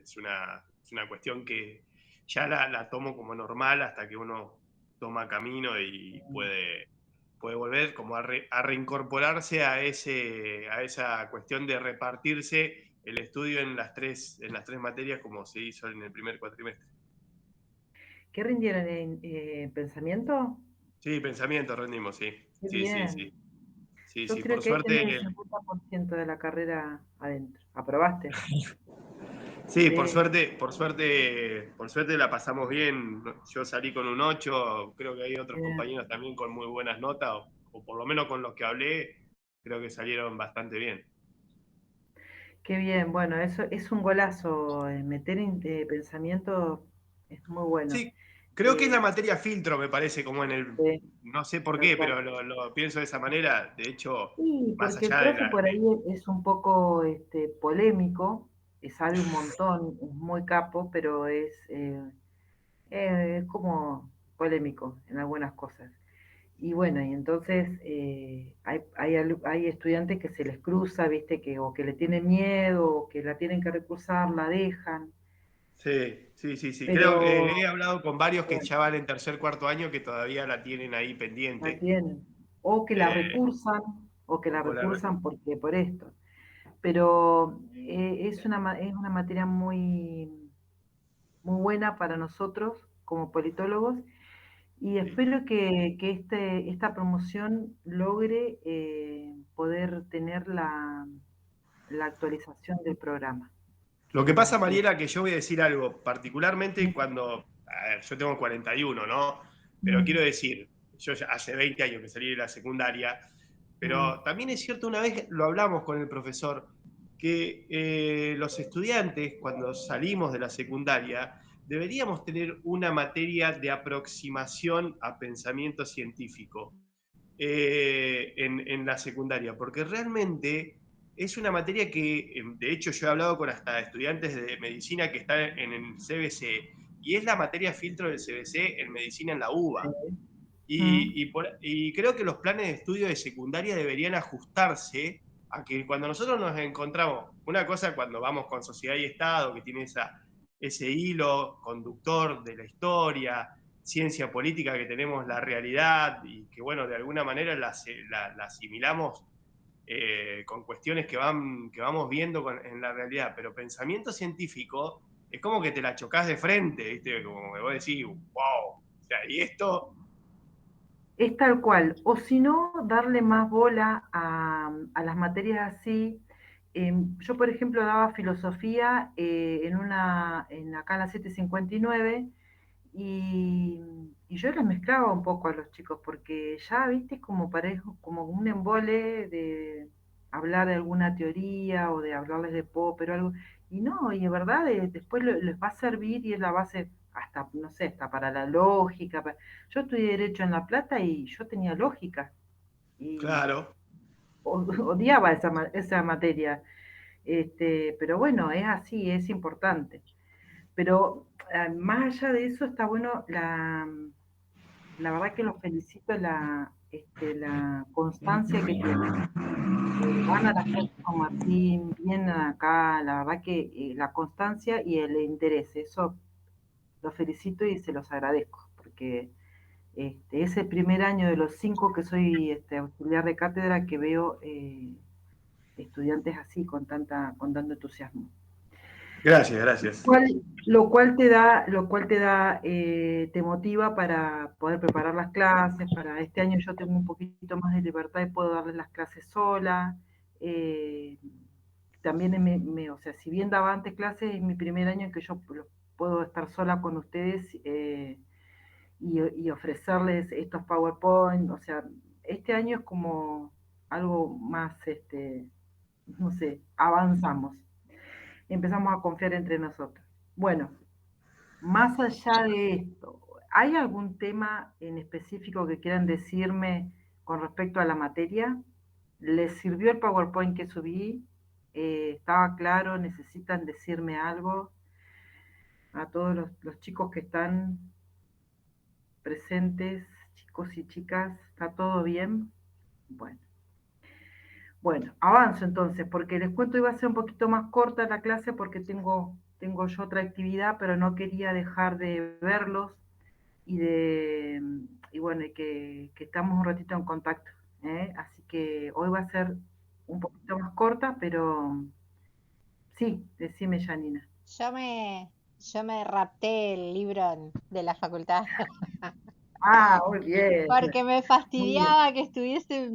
es una cuestión que ya la tomo como normal hasta que uno toma camino y puede volver como a reincorporarse a esa cuestión de repartirse el estudio en las tres materias como se hizo en el primer cuatrimestre. ¿Qué rindieron en pensamiento? Sí, pensamiento rendimos, sí. Qué Sí, sí, sí. bien. Sí, Yo sí, creo por que ahí suerte. tenés el 50% de la carrera adentro. ¿Aprobaste? Sí, Sí, por suerte la pasamos bien. Yo salí con un 8, creo que hay otros bien. compañeros también con muy buenas notas, o por lo menos con los que hablé, creo que salieron bastante bien. Qué bien. Bueno, eso es un golazo. Meter pensamiento es muy bueno. Sí, creo que es la Eh, materia filtro, me parece, como sí, no sé por tal qué, cual. pero lo pienso de esa manera. De hecho, Y más porque el allá de profe por ahí es un poco polémico, sabe un montón, es muy capo, pero es como polémico en algunas cosas. Y bueno, y entonces hay estudiantes que se les cruza, viste, que o que le tienen miedo, o que la tienen que recursar, la dejan, Sí, sí, sí, sí. Creo que pero he hablado con varios que bueno, ya van en tercer, cuarto año que todavía la tienen ahí la pendiente. tienen. O que la Eh, recursan, o que la o la recursan porque por esto. Pero es una materia muy buena para nosotros como politólogos y sí. espero que esta promoción logre poder tener la actualización del programa. Lo que Que pasa, las, los- Mariela, que yo voy a decir algo, particularmente mm, cuando, a ver, yo tengo 41, ¿no? Pero quiero mm, decir, yo ya hace 20 años que salí de la secundaria, mm, pero también es cierto, una vez lo hablamos con el profesor, que los estudiantes, cuando salimos de la secundaria, deberíamos tener una materia de aproximación a pensamiento científico en la secundaria, porque realmente es una materia que, de hecho, yo he hablado con hasta estudiantes de medicina que están en el CBC, y es la materia filtro del CBC en medicina en la sí, UBA. mm, Y creo que los planes de estudio de secundaria deberían ajustarse a que cuando nosotros nos encontramos, una cosa cuando vamos con Sociedad y Estado, que tiene ese hilo conductor de la historia, ciencia política, que tenemos la realidad y que, bueno, de alguna manera la asimilamos con cuestiones que vamos viendo en la realidad, pero pensamiento científico es como que te la chocás de frente, ¿viste? Como que vos decís, wow, o sea, y esto. es tal cual. O si no, darle más bola a las materias así. Yo, por ejemplo, daba filosofía acá en la 759 y yo les mezclaba un poco a los chicos, porque ya, viste, como parejo, como un embole de hablar de alguna teoría o de hablarles de pop, pero algo, y no, y de verdad después les va a servir y es la base hasta, no sé, hasta para la lógica. Yo estudié Derecho en La Plata y yo tenía lógica, y Claro. odiaba esa materia, pero bueno, es así, es importante. Pero más allá de eso está bueno la verdad que los felicito la constancia que tienen. Van a las clases con Martín, vienen acá, la verdad que la constancia y el interés, eso los felicito y se los agradezco, porque es el primer año de los 5 que soy auxiliar de cátedra que veo estudiantes así, con tanto entusiasmo. Gracias, gracias. Te motiva para poder preparar las clases. Para este año yo tengo un poquito más de libertad y puedo darles las clases sola. Eh, también, o sea, si bien daba antes clases, es mi primer año en que yo puedo estar sola con ustedes y ofrecerles estos PowerPoint. O sea, este año es como algo más, no sé, avanzamos. Empezamos a confiar entre nosotros. Bueno, más allá de esto, ¿hay algún tema en específico que quieran decirme con respecto a la materia? ¿Les sirvió el PowerPoint que subí? ¿Estaba claro? ¿Necesitan decirme algo? A todos los chicos que están presentes, chicos y chicas, ¿está todo bien? Bueno, Bueno, avanzo entonces, porque les cuento iba a ser un poquito más corta la clase porque tengo yo otra actividad, pero no quería dejar de verlos y y bueno, y que estamos un ratito en contacto, ¿eh? Así que hoy va a ser un poquito más corta, pero sí, decime, Janina. Yo me rapté el libro de la facultad Ah, muy bien, porque me muy bien. fastidiaba que estuviese,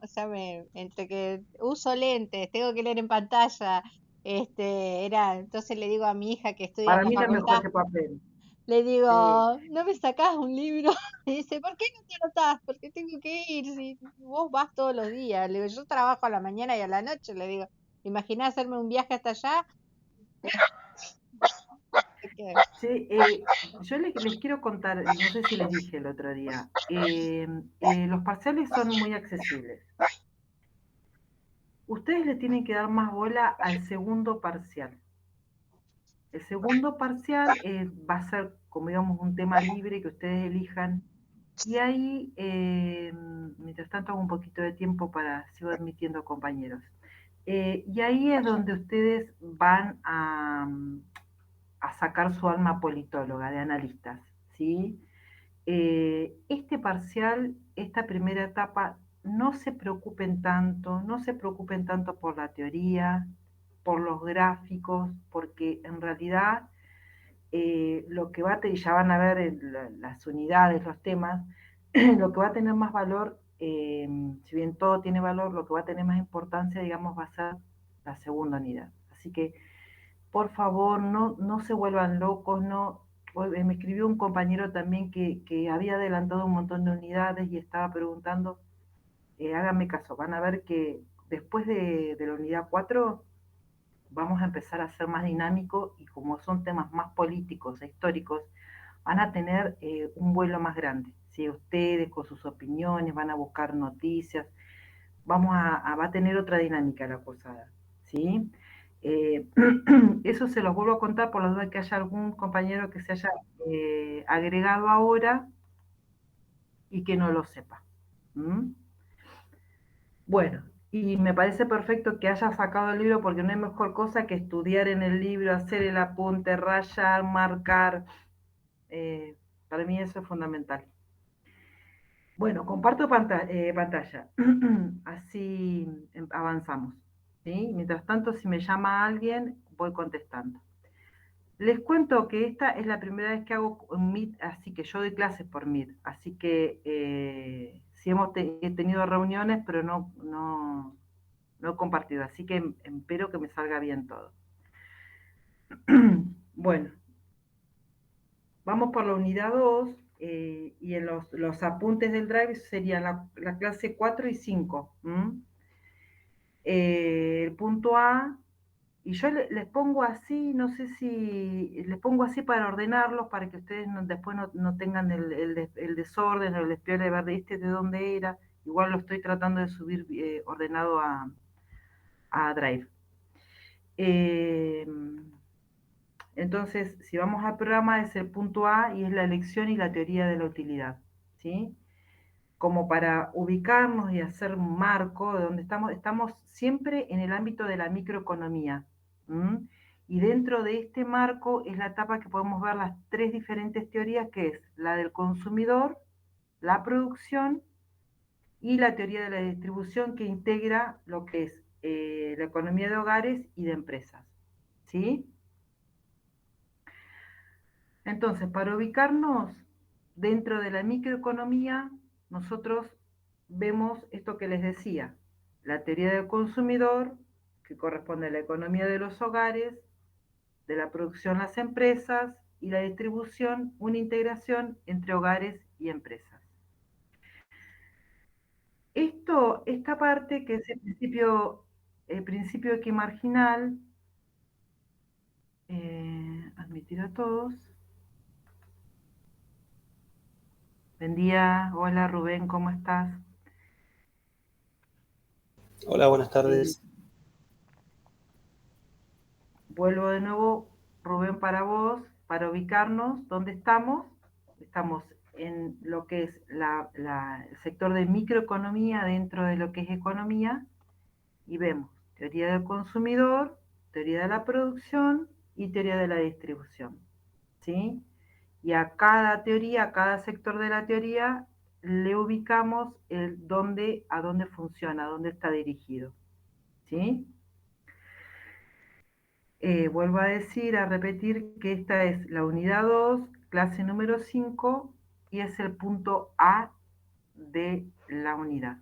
o sea, entre que uso lentes, tengo que leer en pantalla, entonces le digo a mi hija que estudia en Para la mí no es mejor facultad, ese papel. le digo, Sí. ¿no me sacás un libro? Y dice, ¿por qué no te anotás? Porque tengo que ir, si vos vas todos los días. Le digo, yo trabajo a la mañana y a la noche, le digo, ¿imaginás hacerme un viaje hasta allá? Que Sí, yo les quiero contar, no sé si les dije el otro día, los parciales son muy accesibles. Ustedes le tienen que dar más bola al segundo parcial. El segundo parcial va a ser, como digamos, un tema libre que ustedes elijan. Y ahí, mientras tanto, hago un poquito de tiempo para, sigo admitiendo compañeros. Y ahí es donde ustedes van a sacar su alma politóloga de analistas, ¿sí? Este parcial, esta primera etapa, no se preocupen tanto por la teoría, por los gráficos, porque en realidad lo que va a tener, ya van a ver en las unidades, los temas, lo que va a tener más valor, si bien todo tiene valor, lo que va a tener más importancia, digamos, va a ser la segunda unidad. Así que, por favor, no se vuelvan locos, no. Me escribió un compañero también que había adelantado un montón de unidades y estaba preguntando, háganme caso, van a ver que después de la unidad 4 vamos a empezar a ser más dinámicos y como son temas más políticos e históricos, van a tener un vuelo más grande. Si ustedes con sus opiniones van a buscar noticias, va a tener otra dinámica la cosa, ¿sí? Eh, eso se los vuelvo a contar por la duda que haya algún compañero que se haya agregado ahora y que no lo sepa. ¿Mm? Bueno, y me parece perfecto que hayas sacado el libro porque no hay mejor cosa que estudiar en el libro, hacer el apunte, rayar, marcar. eh, para mí eso es fundamental. Bueno, comparto pantalla. Así avanzamos. ¿Sí? Mientras tanto, si me llama alguien, voy contestando. Les cuento que esta es la primera vez que hago un Meet, así que yo doy clases por Meet. Así que sí he tenido reuniones, pero no he compartido. Así que espero que me salga bien todo. Bueno, vamos por la unidad 2 y en los apuntes del Drive serían la clase 4 y 5. El punto A, y yo les pongo así, no sé si les pongo así para ordenarlos, para que ustedes después no tengan el desorden o el despiole de ver de dónde era. Igual lo estoy tratando de subir ordenado a Drive. Eh, Entonces, si vamos al programa, es el punto A y es la elección y la teoría de la utilidad, ¿sí? Como para ubicarnos y hacer un marco de donde estamos siempre en el ámbito de la microeconomía. ¿M? Y dentro de este marco es la etapa que podemos ver las tres diferentes teorías, que es la del consumidor, la producción y la teoría de la distribución, que integra lo que es la economía de hogares y de empresas. ¿Sí? Entonces, para ubicarnos dentro de la microeconomía, nosotros vemos esto que les decía, la teoría del consumidor, que corresponde a la economía de los hogares, de la producción las empresas y la distribución, una integración entre hogares y empresas. Esta parte que es el principio equimarginal, admitir a todos. Buen día, hola Rubén, ¿cómo estás? Hola, buenas Eh, tardes. Vuelvo de nuevo, Rubén, para vos, para ubicarnos dónde estamos. Estamos en lo que es el sector de microeconomía dentro de lo que es economía. y vemos teoría del consumidor, teoría de la producción y teoría de la distribución, ¿sí? Y a cada teoría, a cada sector de la teoría, le ubicamos a dónde funciona, a dónde está dirigido, ¿sí? Vuelvo a decir, a repetir que esta es la unidad 2, clase número 5, y es el punto A de la unidad.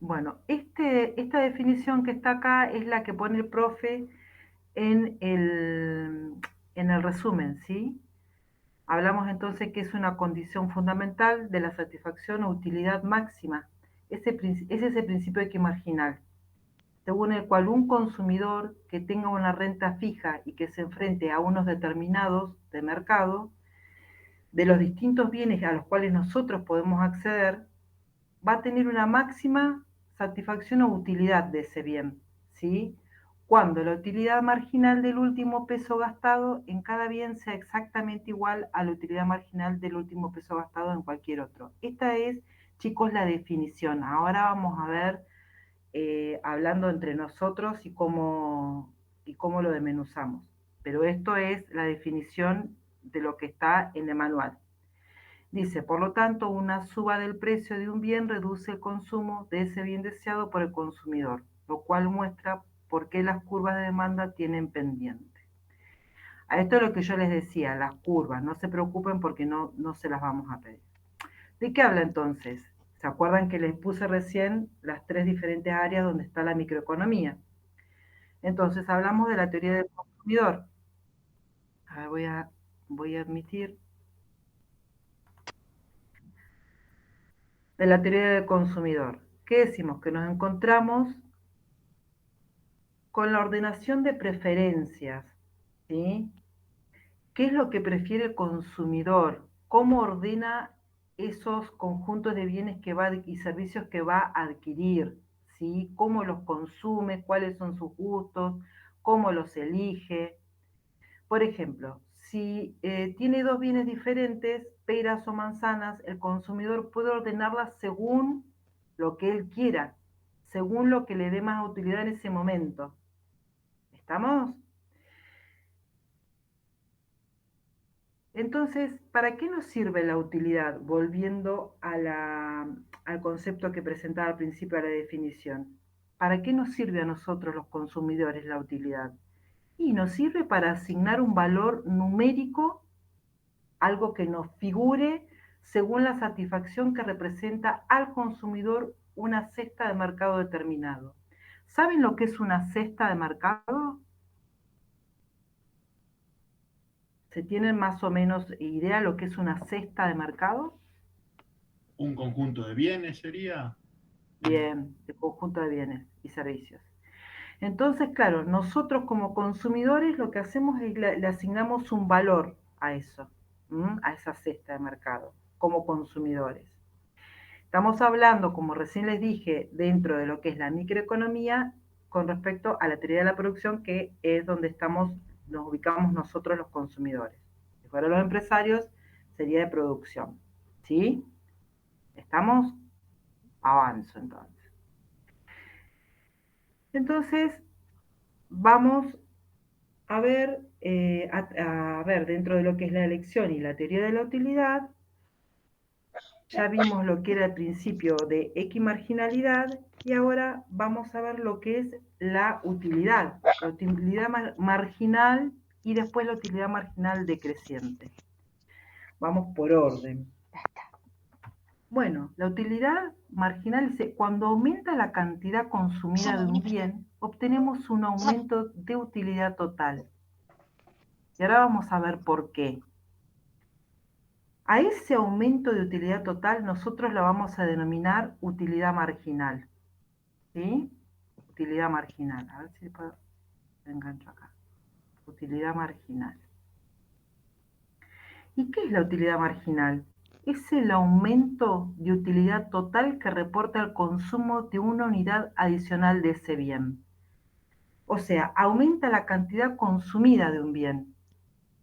Bueno, esta definición que está acá es la que pone el profe en el resumen, ¿sí? Hablamos entonces que es una condición fundamental de la satisfacción o utilidad máxima. Es ese principio equimarginal, según el cual un consumidor que tenga una renta fija y que se enfrente a unos determinados de mercado, de los distintos bienes a los cuales nosotros podemos acceder, va a tener una máxima satisfacción o utilidad de ese bien, ¿sí? Cuando la utilidad marginal del último peso gastado en cada bien sea exactamente igual a la utilidad marginal del último peso gastado en cualquier otro. Esta es, chicos, la definición. Ahora vamos a ver, hablando entre nosotros y cómo lo desmenuzamos. Pero esto es la definición de lo que está en el manual. Dice, por lo tanto, una suba del precio de un bien reduce el consumo de ese bien deseado por el consumidor, lo cual muestra por qué las curvas de demanda tienen pendiente. A esto es lo que yo les decía, las curvas, no se preocupen porque no se las vamos a pedir. ¿De qué habla entonces? ¿Se acuerdan que les puse recién las 3 diferentes áreas donde está la microeconomía? Entonces, hablamos de la teoría del consumidor. A ver, voy a admitir. De la teoría del consumidor. ¿Qué decimos? Que nos encontramos con la ordenación de preferencias, ¿sí? ¿Qué es lo que prefiere el consumidor? ¿Cómo ordena esos conjuntos de bienes y servicios que va a adquirir? ¿Sí? ¿Cómo los consume? ¿Cuáles son sus gustos? ¿Cómo los elige? Por ejemplo, si tiene 2 bienes diferentes, peras o manzanas, el consumidor puede ordenarlas según lo que él quiera, según lo que le dé más utilidad en ese momento. ¿Estamos? Entonces, ¿para qué nos sirve la utilidad? Volviendo al concepto que presentaba al principio de la definición. ¿Para qué nos sirve a nosotros los consumidores la utilidad? Y nos sirve para asignar un valor numérico, algo que nos figure según la satisfacción que representa al consumidor una cesta de mercado determinado. ¿Saben lo que es una cesta de mercado? ¿Se tienen más o menos idea de lo que es una cesta de mercado? ¿Un conjunto de bienes sería? Bien, de conjunto de bienes y servicios. Entonces, claro, nosotros como consumidores lo que hacemos es le asignamos un valor a eso, a esa cesta de mercado, como consumidores. Estamos hablando, como recién les dije, dentro de lo que es la microeconomía con respecto a la teoría de la producción, que es donde nos ubicamos nosotros los consumidores. Si fueran los empresarios, sería de producción. ¿Sí? ¿Estamos? Avanzo entonces. Entonces, vamos a ver, dentro de lo que es la elección y la teoría de la utilidad, ya vimos lo que era el principio de equimarginalidad y ahora vamos a ver lo que es la utilidad marginal y después la utilidad marginal decreciente. Vamos por orden. Bueno, la utilidad marginal dice, cuando aumenta la cantidad consumida de un bien, obtenemos un aumento de utilidad total. Y ahora vamos a ver por qué. A ese aumento de utilidad total nosotros la vamos a denominar utilidad marginal. ¿Sí? Utilidad marginal. A ver si puedo engancho acá. Utilidad marginal. ¿Y qué es la utilidad marginal? Es el aumento de utilidad total que reporta el consumo de una unidad adicional de ese bien. O sea, aumenta la cantidad consumida de un bien.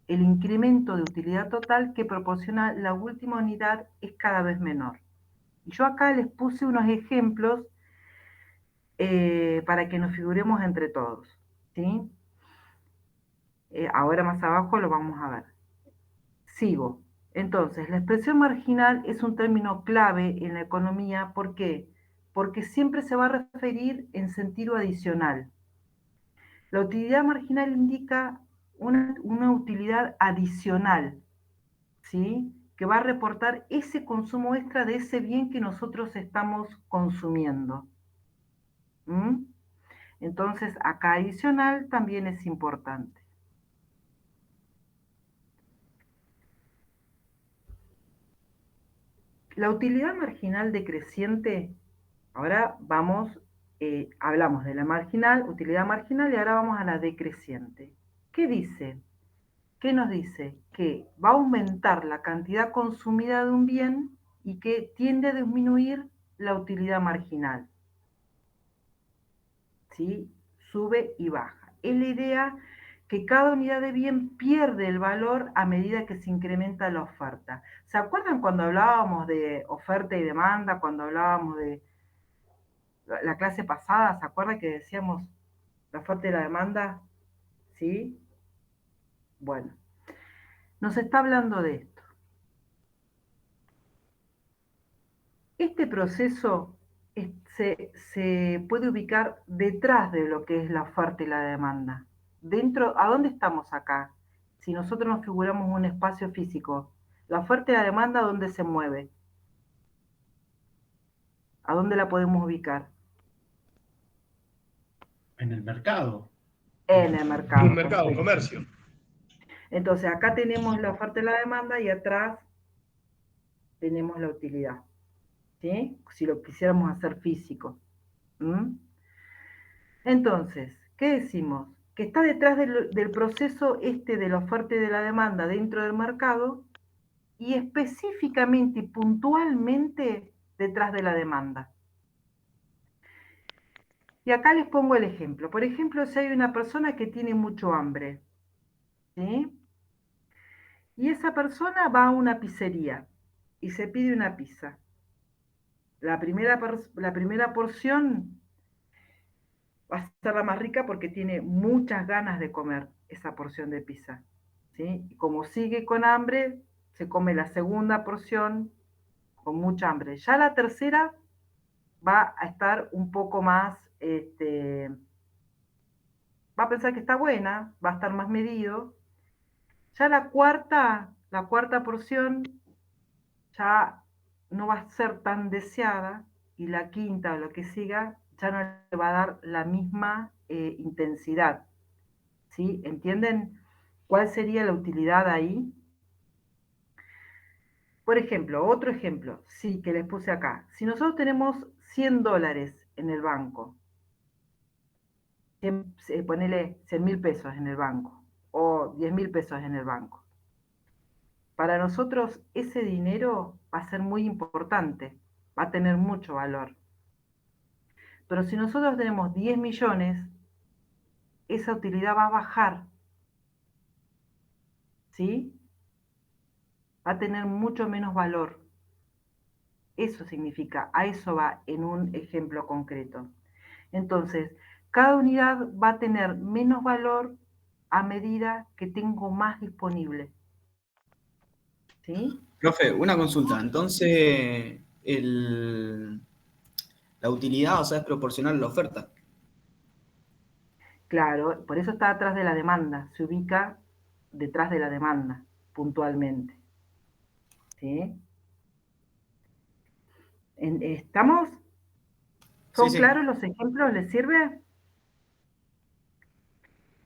El incremento de utilidad total que proporciona la última unidad es cada vez menor. Y yo acá les puse unos ejemplos para que nos figuremos entre todos, ¿sí? Ahora más abajo lo vamos a ver. Sigo. Entonces, la expresión marginal es un término clave en la economía. ¿Por qué? Porque siempre se va a referir en sentido adicional. La utilidad marginal indica una utilidad adicional, ¿sí? Que va a reportar ese consumo extra de ese bien que nosotros estamos consumiendo. ¿Mm? Entonces, acá adicional también es importante. La utilidad marginal decreciente, ahora vamos, hablamos de la marginal, utilidad marginal, y ahora vamos a la decreciente. ¿Qué dice? ¿Qué nos dice? Que va a aumentar la cantidad consumida de un bien y que tiende a disminuir la utilidad marginal. ¿Sí? Sube y baja. Es la idea que cada unidad de bien pierde el valor a medida que se incrementa la oferta. ¿Se acuerdan cuando hablábamos de oferta y demanda, cuando hablábamos de la clase pasada? ¿Se acuerdan que decíamos la oferta y la demanda? ¿Sí? Bueno, nos está hablando de esto. Este proceso se puede ubicar detrás de lo que es la oferta y la demanda. Dentro, ¿a dónde estamos acá? Si nosotros nos figuramos un espacio físico, la oferta y la demanda, ¿a dónde se mueve? ¿A dónde la podemos ubicar? En el mercado. En el Un mercado, mercado, un perfecto. comercio. Entonces, acá tenemos la oferta y la demanda y atrás tenemos la utilidad, ¿sí? Si lo quisiéramos hacer físico. ¿Mm? Entonces, ¿qué decimos? Que está detrás del proceso este de la oferta y de la demanda dentro del mercado y específicamente y puntualmente detrás de la demanda. Y acá les pongo el ejemplo. Por ejemplo, si hay una persona que tiene mucho hambre, ¿sí? Y esa persona va a una pizzería y se pide una pizza. La primera porción va a ser la más rica porque tiene muchas ganas de comer esa porción de pizza, ¿sí? Y como sigue con hambre, se come la segunda porción con mucha hambre. Ya la tercera va a estar un poco más, va a pensar que está buena, va a estar más medido. Ya la cuarta porción ya no va a ser tan deseada y la quinta o lo que siga ya no le va a dar la misma intensidad. ¿Sí? ¿Entienden cuál sería la utilidad ahí? Por ejemplo, otro ejemplo, sí, que les puse acá. Si nosotros tenemos $100 en el banco, ponele 100.000 pesos en el banco o 10.000 pesos en el banco. Para nosotros ese dinero va a ser muy importante, va a tener mucho valor. Pero si nosotros tenemos 10 millones, esa utilidad va a bajar, ¿sí? Va a tener mucho menos valor. Eso significa, a eso va en un ejemplo concreto. Entonces, cada unidad va a tener menos valor a medida que tengo más disponible. ¿Sí? Profe, una consulta. Entonces, la utilidad, o sea, es proporcional a la oferta. Claro, por eso está atrás de la demanda, se ubica detrás de la demanda, puntualmente. ¿Sí? ¿Estamos? Sí, ¿Son sí. claros los ejemplos? ¿Les sirve?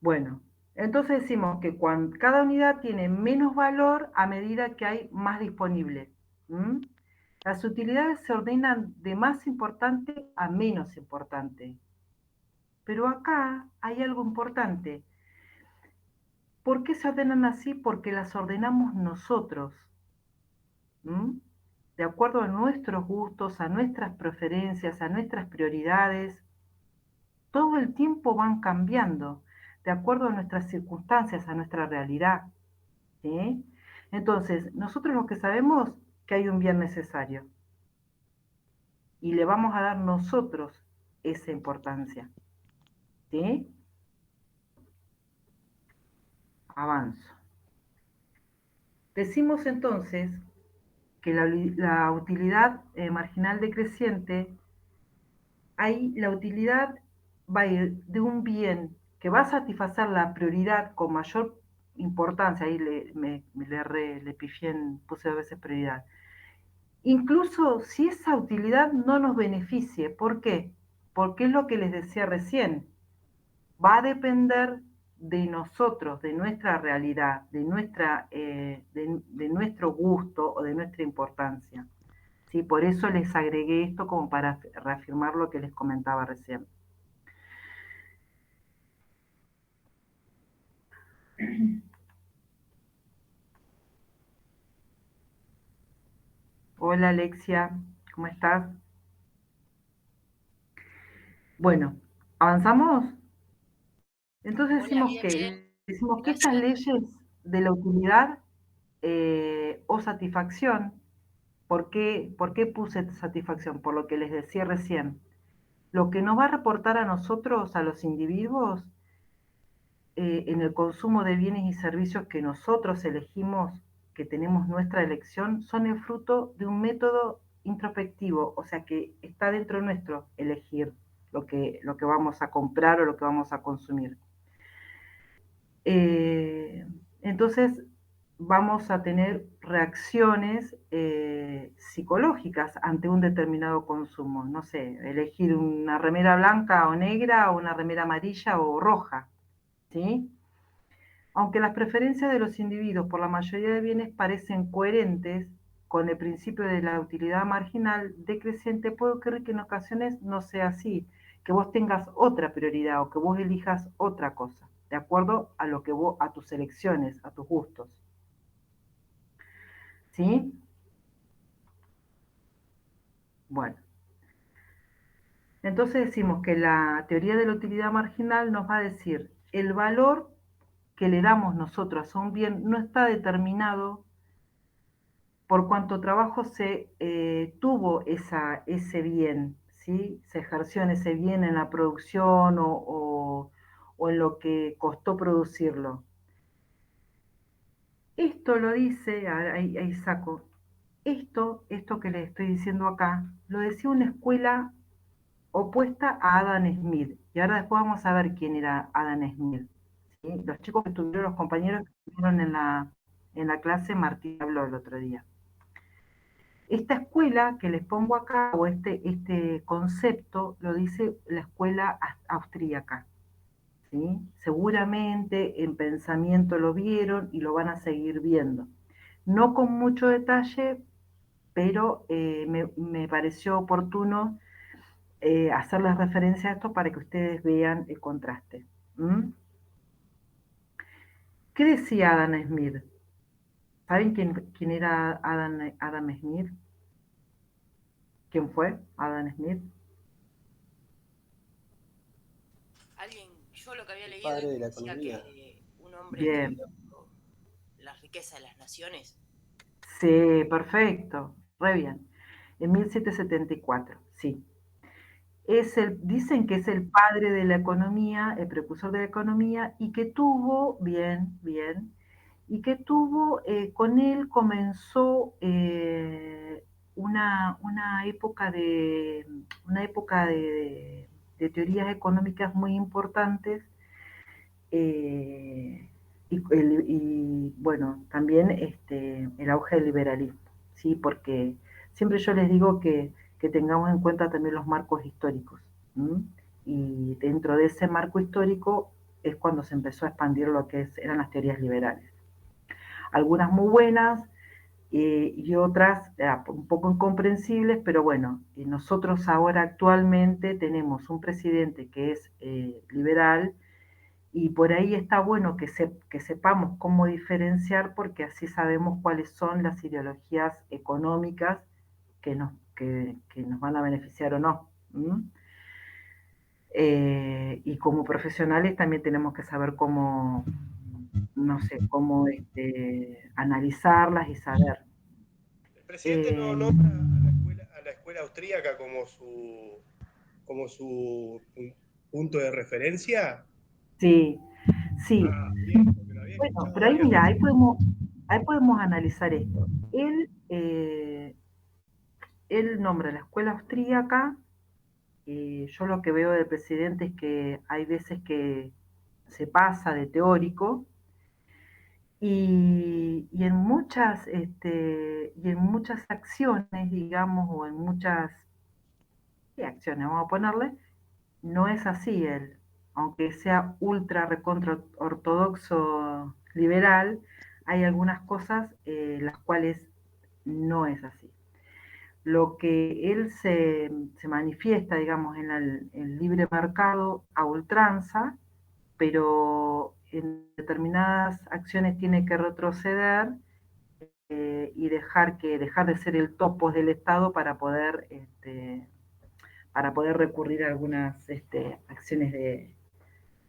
Bueno, entonces decimos que cada unidad tiene menos valor a medida que hay más disponible. ¿Mm? Las utilidades se ordenan de más importante a menos importante. Pero acá hay algo importante. ¿Por qué se ordenan así? Porque las ordenamos nosotros. ¿Mm? De acuerdo a nuestros gustos, a nuestras preferencias, a nuestras prioridades. Todo el tiempo van cambiando, de acuerdo a nuestras circunstancias, a nuestra realidad. ¿Sí? Entonces, nosotros lo que sabemos que hay un bien necesario y le vamos a dar nosotros esa importancia. ¿Sí? Avanzo. Decimos entonces que la utilidad marginal decreciente, ahí la utilidad va a ir de un bien que va a satisfacer la prioridad con mayor importancia, ahí le pifié, puse 2 veces prioridad. Incluso si esa utilidad no nos beneficie, ¿por qué? Porque es lo que les decía recién, va a depender de nosotros, de nuestra realidad, de nuestro gusto o de nuestra importancia. ¿Sí? Por eso les agregué esto como para reafirmar lo que les comentaba recién. Hola Alexia, ¿cómo estás? Bueno, ¿avanzamos? Entonces Hola, bien, bien. decimos que estas Gracias. leyes de la utilidad o satisfacción, por qué puse satisfacción? Por lo que les decía recién. Lo que nos va a reportar a nosotros, a los individuos, en el consumo de bienes y servicios que nosotros elegimos, que tenemos nuestra elección, son el fruto de un método introspectivo, o sea que está dentro nuestro elegir lo que vamos a comprar o lo que vamos a consumir. Entonces vamos a tener reacciones psicológicas ante un determinado consumo. No sé, elegir una remera blanca o negra o una remera amarilla o roja, ¿sí? Aunque las preferencias de los individuos por la mayoría de bienes parecen coherentes con el principio de la utilidad marginal decreciente, puede ocurrir que en ocasiones no sea así, que vos tengas otra prioridad o que vos elijas otra cosa, de acuerdo a lo que vos, a tus elecciones, a tus gustos. ¿Sí? Bueno, entonces decimos que la teoría de la utilidad marginal nos va a decir el valor que le damos nosotros a un bien no está determinado por cuánto trabajo se tuvo ese bien, ¿sí? Se ejerció en ese bien en la producción o en lo que costó producirlo. Esto lo dice, ahí saco, esto que les estoy diciendo acá, lo decía una escuela opuesta a Adam Smith. Y ahora después vamos a ver quién era Adam Smith. ¿Sí? Los chicos que estuvieron, los compañeros que estuvieron en la clase, Martín habló el otro día. Esta escuela que les pongo acá, o este concepto, lo dice la escuela austríaca. ¿Sí? Seguramente en pensamiento lo vieron y lo van a seguir viendo. No con mucho detalle, pero me pareció oportuno hacerles referencia a esto para que ustedes vean el contraste. ¿Mm? ¿Qué decía Adam Smith? ¿Saben quién era Adam Smith? ¿Quién fue Adam Smith? Alguien, yo lo que había El leído padre de la decía economía. que un hombre que Bien, vio la riqueza de las naciones. sí, perfecto, re bien. En 1774, sí. Dicen que es el padre de la economía, el precursor de la economía, y que tuvo, bien, y que tuvo, con él comenzó una época de teorías económicas muy importantes, eh, bueno, también el auge del liberalismo, ¿sí? Porque siempre yo les digo que tengamos en cuenta también los marcos históricos, ¿m? Y dentro de ese marco histórico es cuando se empezó a expandir lo que eran las teorías liberales. Algunas muy buenas y otras un poco incomprensibles, pero bueno, nosotros ahora actualmente tenemos un presidente que es liberal, y por ahí está bueno que sepamos cómo diferenciar, porque así sabemos cuáles son las ideologías económicas que nos van a beneficiar o no. Y como profesionales también tenemos que saber cómo, no sé, cómo analizarlas y saber. El presidente no nombra a la escuela austríaca como como su punto de referencia. Sí, sí. Ah, bien, porque lo había Bueno, escuchado pero ahí varias mira, veces. ahí podemos analizar esto. Él nombra la escuela austríaca. Yo lo que veo del presidente es que hay veces que se pasa de teórico y en muchas acciones, digamos, o en muchas ¿qué acciones, vamos a ponerle? No es así él, aunque sea ultra recontra ortodoxo liberal, hay algunas cosas las cuales no es así. Lo que él se manifiesta, digamos, en el libre mercado a ultranza, pero en determinadas acciones tiene que retroceder y dejar de ser el topos del Estado para poder recurrir a algunas acciones que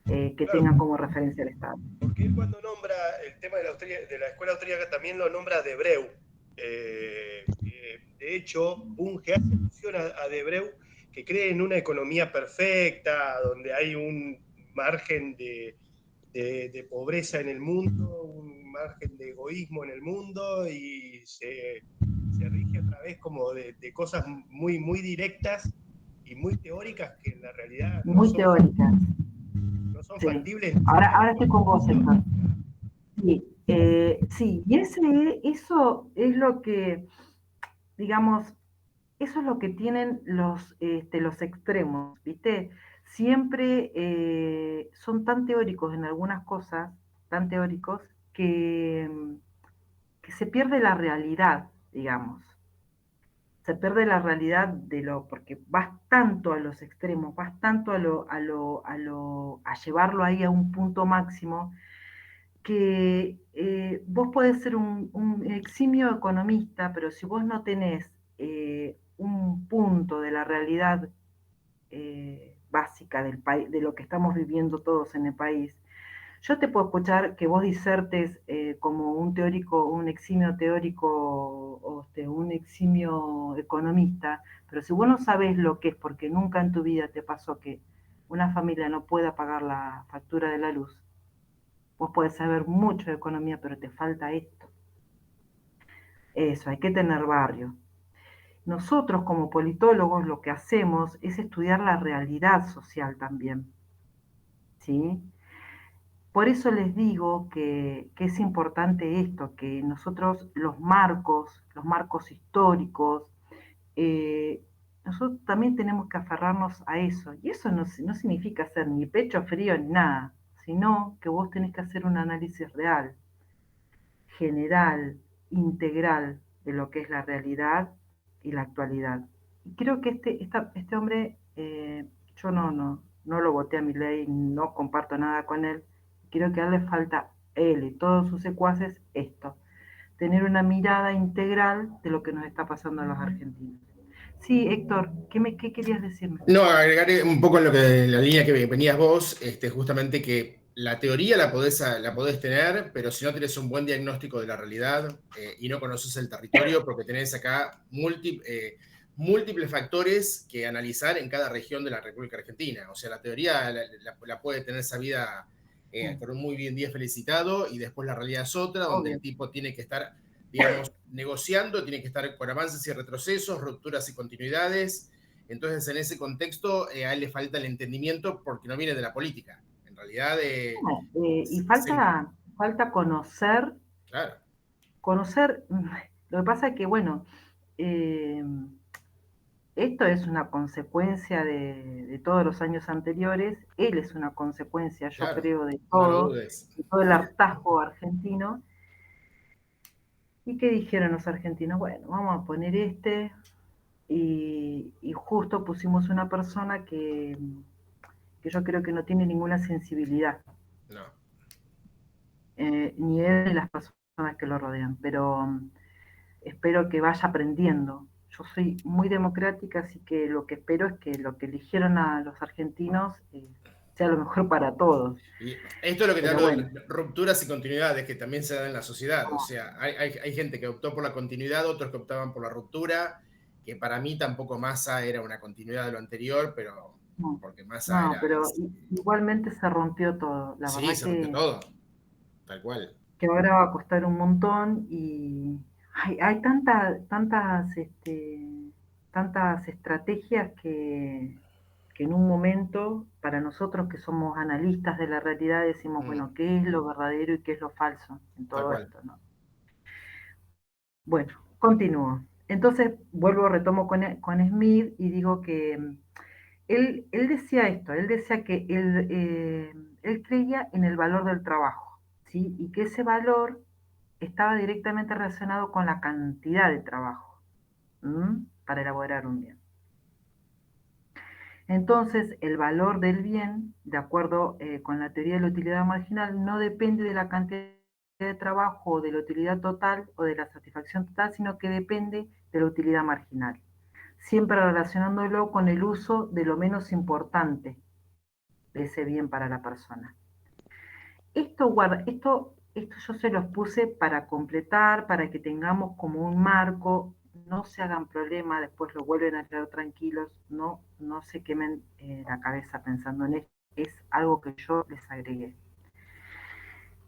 Claro, tengan como referencia al Estado. porque él cuando nombra el tema de la escuela austríaca también lo nombra Debreu. De hecho, Bunge hace alusión a Debreu, que cree en una economía perfecta, donde hay un margen de pobreza en el mundo, un margen de egoísmo en el mundo, y se rige a través como de cosas muy, muy directas y muy teóricas que en la realidad Muy teóricas. no son Sí. factibles. Ahora estoy con vos, Héctor. Sí, sí, y eso es lo que, digamos, eso es lo que tienen los extremos, ¿viste? Siempre son tan teóricos en algunas cosas, tan teóricos, que se pierde la realidad, digamos. Se pierde la realidad porque vas tanto a los extremos, vas tanto a llevarlo ahí a un punto máximo, que vos podés ser un eximio economista, pero si vos no tenés un punto de la realidad básica del país, de lo que estamos viviendo todos en el país, yo te puedo escuchar que vos disertes como un teórico, un eximio teórico un eximio economista, pero si vos no sabés lo que es, porque nunca en tu vida te pasó que una familia no pueda pagar la factura de la luz, vos podés saber mucho de economía, pero te falta esto. Eso, hay que tener barrio. Nosotros como politólogos lo que hacemos es estudiar la realidad social también, ¿sí? Por eso les digo que es importante esto, que nosotros los marcos históricos, eh, nosotros también tenemos que aferrarnos a eso. Y eso no significa ser ni pecho frío ni nada, sino que vos tenés que hacer un análisis real, general, integral de lo que es la realidad y la actualidad. Y creo que este hombre, yo no lo voté a mi ley, no comparto nada con él. Creo que a él le falta, él y todos sus secuaces, esto, tener una mirada integral de lo que nos está pasando a los argentinos. Sí, Héctor, ¿qué querías decirme? No, agregar un poco en la línea que venías vos, justamente que la teoría la podés tener, pero si no tenés un buen diagnóstico de la realidad y no conoces el territorio, porque tenés acá múltiples factores que analizar en cada región de la República Argentina. O sea, la teoría la puede tener sabida con un muy bien día felicitado, y después la realidad es otra, donde el tipo tiene que estar, digamos, negociando, tiene que estar con avances y retrocesos, rupturas y continuidades. Entonces, en ese contexto, a él le falta el entendimiento porque no viene de la política. En realidad... y falta conocer, claro. Lo que pasa es que, bueno, esto es una consecuencia de todos los años anteriores, él es una consecuencia, yo Claro, creo, de no lo todo, dudes. de todo el hartazgo argentino. ¿Y qué dijeron los argentinos? Bueno, vamos a poner y justo pusimos una persona que yo creo que no tiene ninguna sensibilidad. No. Ni él ni las personas que lo rodean, pero espero que vaya aprendiendo. Yo soy muy democrática, así que lo que espero es que lo que eligieron a los argentinos sea lo mejor para todos. Y esto es lo que te Pero hablo bueno, de rupturas y continuidades que también se dan en la sociedad. O sea, hay gente que optó por la continuidad, otros que optaban por la ruptura, que para mí tampoco Massa era una continuidad de lo anterior, pero No, porque Massa no, era... pero igualmente se rompió todo. La Sí, verdad se rompió todo, tal cual. que ahora va a costar un montón y hay tantas estrategias que en un momento, para nosotros que somos analistas de la realidad, decimos, bueno, ¿qué es lo verdadero y qué es lo falso en Tal todo cual. esto, ¿no? Bueno, continúo. Entonces, retomo con Smith y digo que él decía esto, él decía que él creía en el valor del trabajo, ¿sí? Y que ese valor estaba directamente relacionado con la cantidad de trabajo, para elaborar un bien. Entonces, el valor del bien, de acuerdo con la teoría de la utilidad marginal, no depende de la cantidad de trabajo o de la utilidad total o de la satisfacción total, sino que depende de la utilidad marginal, siempre relacionándolo con el uso de lo menos importante de ese bien para la persona. Esto yo se los puse para completar, para que tengamos como un marco, no se hagan problema, después lo vuelven a leer tranquilos, no se quemen la cabeza pensando en esto, es algo que yo les agregué.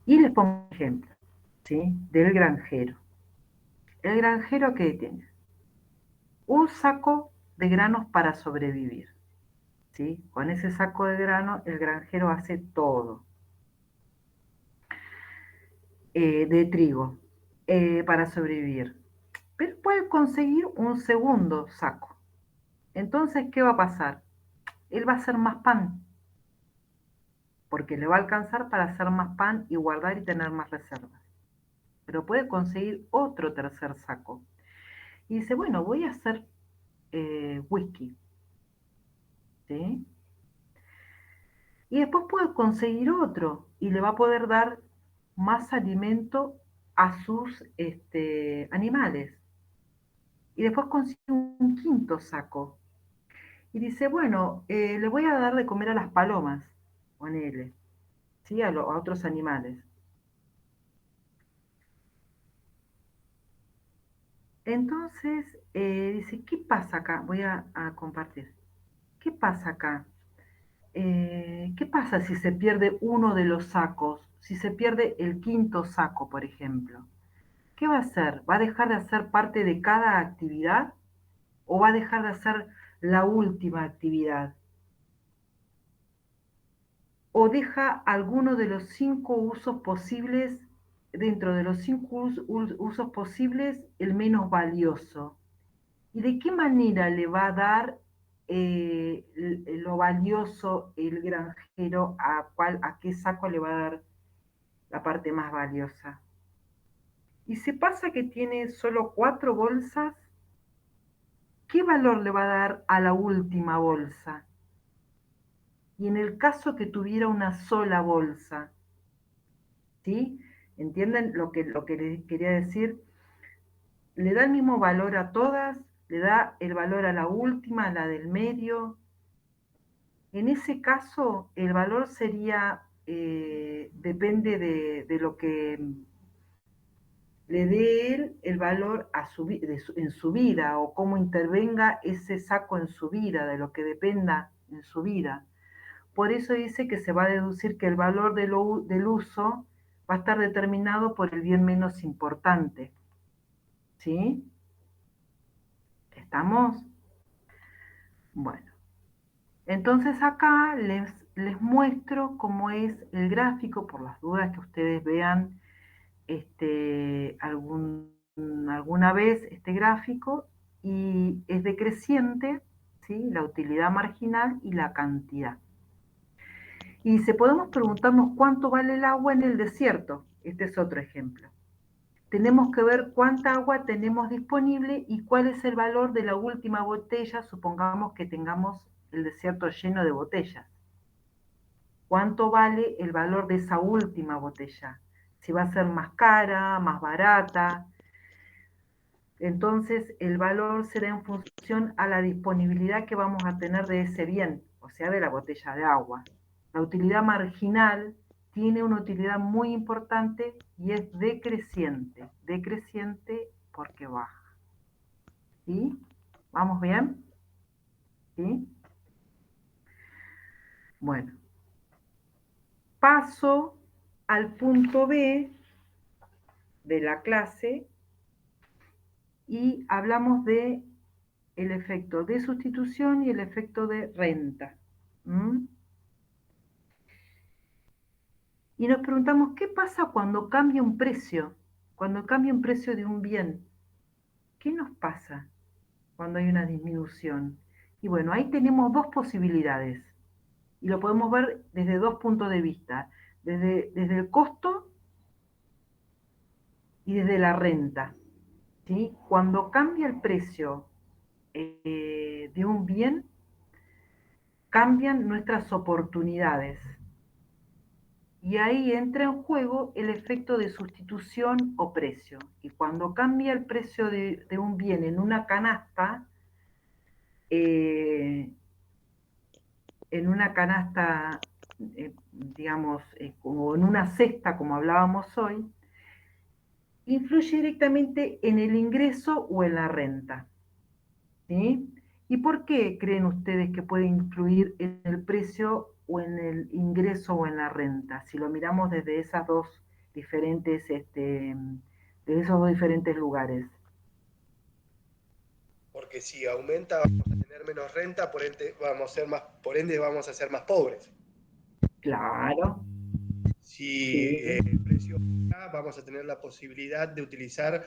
Y les pongo un ejemplo, ¿sí? Del granjero. ¿El granjero qué tiene? Un saco de granos para sobrevivir, ¿sí? Con ese saco de grano el granjero hace todo. De trigo para sobrevivir. Pero puede conseguir un segundo saco. Entonces, ¿qué va a pasar? Él va a hacer más pan, porque le va a alcanzar para hacer más pan y guardar y tener más reservas. Pero puede conseguir otro tercer saco. Y dice, bueno, voy a hacer whisky. ¿Sí? Y después puede conseguir otro y le va a poder dar más alimento a sus animales. Y después consigue un quinto saco. Y dice, bueno, le voy a dar de comer a las palomas, ponele, ¿sí? A otros animales. Entonces, dice, ¿qué pasa acá? Voy a compartir. ¿Qué pasa acá? ¿Qué pasa si se pierde uno de los sacos? Si se pierde el quinto saco, por ejemplo. ¿Qué va a hacer? ¿Va a dejar de hacer parte de cada actividad? ¿O va a dejar de hacer la última actividad? ¿O deja alguno de los 5 usos posibles, dentro de los 5 usos posibles, el menos valioso? ¿Y de qué manera le va a dar lo valioso el granjero a qué saco le va a dar la parte más valiosa? Y se pasa que tiene solo 4 bolsas, ¿qué valor le va a dar a la última bolsa? Y en el caso que tuviera una sola bolsa, ¿sí? ¿Entienden lo que les quería decir? Le da el mismo valor a todas, le da el valor a la última, a la del medio. En ese caso, el valor sería, depende de lo que le dé él el valor en su vida, o cómo intervenga ese saco en su vida, de lo que dependa en su vida. Por eso dice que se va a deducir que el valor del uso va a estar determinado por el bien menos importante. ¿Sí? ¿Estamos? Bueno. Entonces acá les muestro cómo es el gráfico, por las dudas que ustedes vean alguna vez este gráfico, y es decreciente, ¿sí? La utilidad marginal y la cantidad. Y si podemos preguntarnos cuánto vale el agua en el desierto, este es otro ejemplo. Tenemos que ver cuánta agua tenemos disponible y cuál es el valor de la última botella, supongamos que tengamos el desierto lleno de botellas. ¿Cuánto vale el valor de esa última botella? Si va a ser más cara, más barata. Entonces, el valor será en función a la disponibilidad que vamos a tener de ese bien, o sea, de la botella de agua. La utilidad marginal tiene una utilidad muy importante y es decreciente porque baja. ¿Sí? ¿Vamos bien? ¿Sí? Bueno, paso al punto B de la clase y hablamos de el efecto de sustitución y el efecto de renta. ¿Mm? Y nos preguntamos, ¿qué pasa cuando cambia un precio? Cuando cambia un precio de un bien. ¿Qué nos pasa cuando hay una disminución? Y bueno, ahí tenemos dos posibilidades. Y lo podemos ver desde dos puntos de vista. Desde el costo y desde la renta. ¿Sí? Cuando cambia el precio de un bien, cambian nuestras oportunidades. Y ahí entra en juego el efecto de sustitución o precio. Y cuando cambia el precio de un bien en una canasta, eh, digamos, como en una cesta, como hablábamos hoy, influye directamente en el ingreso o en la renta. ¿Sí? ¿Y por qué creen ustedes que puede influir en el precio o en el ingreso o en la renta? Si lo miramos desde esas dos diferentes, desde esos dos diferentes lugares. Porque si aumenta vamos a tener menos renta, por ende vamos a ser más pobres. Claro, Si sí, el precio baja, vamos a tener la posibilidad de utilizar,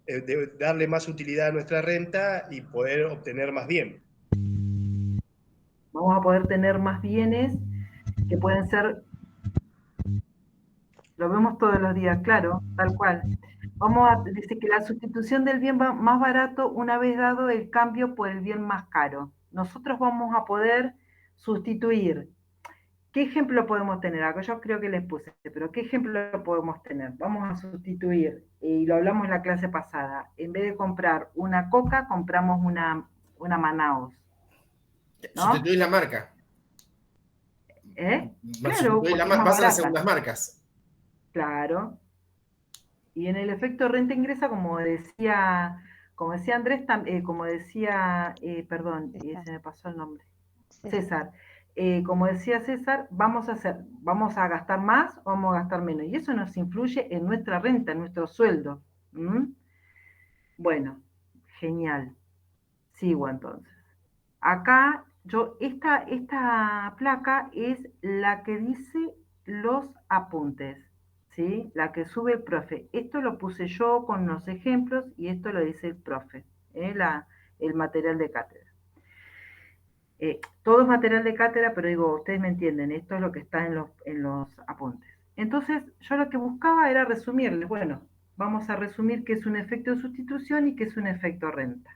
de darle más utilidad a nuestra renta y poder obtener más bien. vamos a poder tener más bienes que pueden ser, lo vemos todos los días, claro, tal cual. Dice que la sustitución del bien más barato una vez dado el cambio por el bien más caro. Nosotros vamos a poder sustituir. ¿Qué ejemplo podemos tener? Acá yo creo que les puse, pero ¿qué ejemplo podemos tener? Vamos a sustituir, y lo hablamos en la clase pasada, en vez de comprar una Coca, compramos una Manaos, ¿no? Sustituís la marca. Claro, porque es más Vas a las barata. segundas marcas. Claro. Y en el efecto renta-ingresa, como decía Andrés, como decía, perdón, se me pasó el nombre, César. Como decía César, vamos a gastar más o vamos a gastar menos. Y eso nos influye en nuestra renta, en nuestro sueldo. ¿Mm? Bueno, genial. Sigo entonces. Acá, esta placa es la que dice los apuntes, ¿sí? La que sube el profe. Esto lo puse yo con los ejemplos y esto lo dice el profe, el material de cátedra. Todo es material de cátedra, pero digo, ustedes me entienden, esto es lo que está en los apuntes. Entonces, yo lo que buscaba era resumirles. Bueno, vamos a resumir qué es un efecto de sustitución y qué es un efecto renta.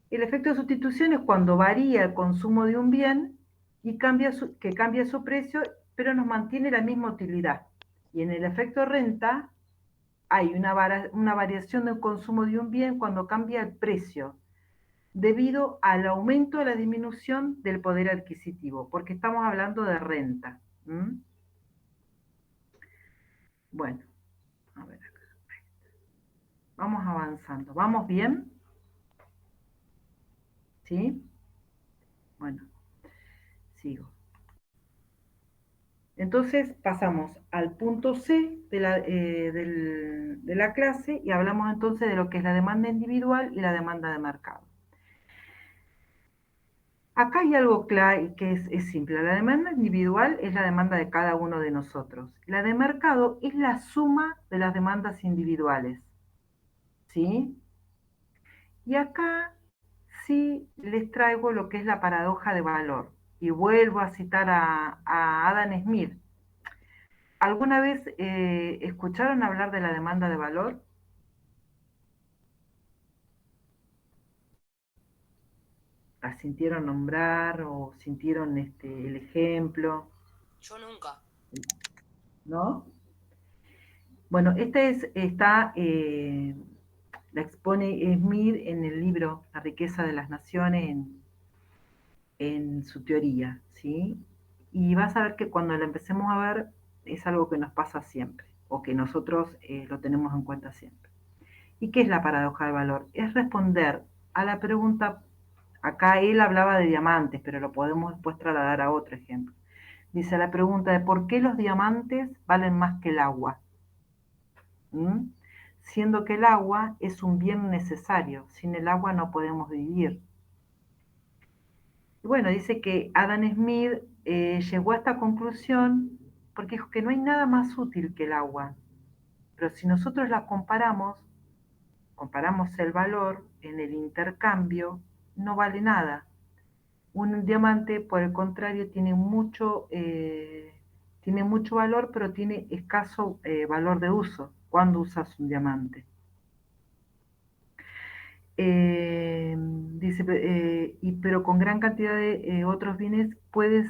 El efecto de sustitución es cuando varía el consumo de un bien y cambia su precio, pero nos mantiene la misma utilidad. Y en el efecto renta hay una variación del consumo de un bien cuando cambia el precio, debido al aumento o la disminución del poder adquisitivo, porque estamos hablando de renta. ¿Mm? Bueno, a ver acá. Vamos avanzando. ¿Vamos bien? ¿Sí? Bueno, sigo. Entonces pasamos al punto C de la clase y hablamos entonces de lo que es la demanda individual y la demanda de mercado. Acá hay algo claro que es simple. La demanda individual es la demanda de cada uno de nosotros. La de mercado es la suma de las demandas individuales. ¿Sí? Y acá sí les traigo lo que es la paradoja de valor. Y vuelvo a citar a Adam Smith. ¿Alguna vez escucharon hablar de la demanda de valor? ¿La sintieron nombrar o sintieron el ejemplo? Yo nunca. ¿No? Bueno, la expone Smith en el libro La riqueza de las naciones en su teoría, ¿sí? Y vas a ver que cuando la empecemos a ver es algo que nos pasa siempre, o que nosotros lo tenemos en cuenta siempre. ¿Y qué es la paradoja de valor? Es responder a la pregunta, acá él hablaba de diamantes, pero lo podemos después trasladar a otro ejemplo. Dice a la pregunta de por qué los diamantes valen más que el agua. ¿Mm? Siendo que el agua es un bien necesario, sin el agua no podemos vivir. Y bueno, dice que Adam Smith llegó a esta conclusión porque dijo que no hay nada más útil que el agua, pero si nosotros la comparamos el valor en el intercambio, no vale nada. Un diamante, por el contrario, tiene mucho valor, pero tiene escaso valor de uso. ¿Cuándo usas un diamante? Dice, pero con gran cantidad de otros bienes pueden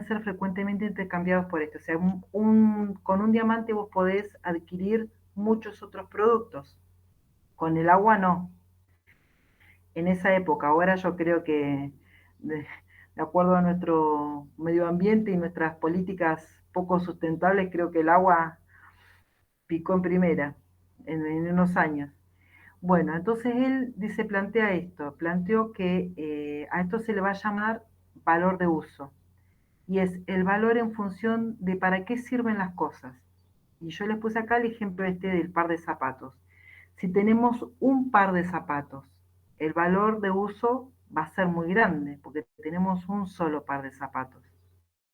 ser frecuentemente intercambiados por esto. O sea, con un diamante vos podés adquirir muchos otros productos. Con el agua no. En esa época, ahora yo creo que de acuerdo a nuestro medio ambiente y nuestras políticas poco sustentables, creo que el agua picó en primera en unos años. Bueno, entonces él dice, planteó que a esto se le va a llamar valor de uso, y es el valor en función de para qué sirven las cosas. Y yo les puse acá el ejemplo del par de zapatos. Si tenemos un par de zapatos, el valor de uso va a ser muy grande, porque tenemos un solo par de zapatos,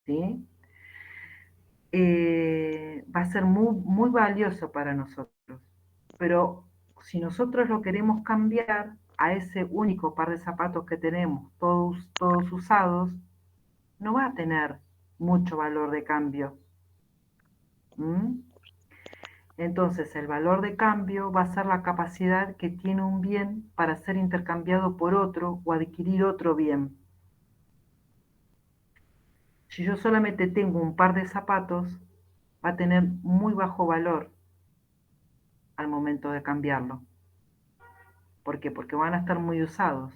¿sí? Va a ser muy, muy valioso para nosotros. Pero si nosotros lo queremos cambiar a ese único par de zapatos que tenemos, todos usados, no va a tener mucho valor de cambio. ¿Mm? Entonces, el valor de cambio va a ser la capacidad que tiene un bien para ser intercambiado por otro o adquirir otro bien. Si yo solamente tengo un par de zapatos, va a tener muy bajo valor al momento de cambiarlo. ¿Por qué? Porque van a estar muy usados.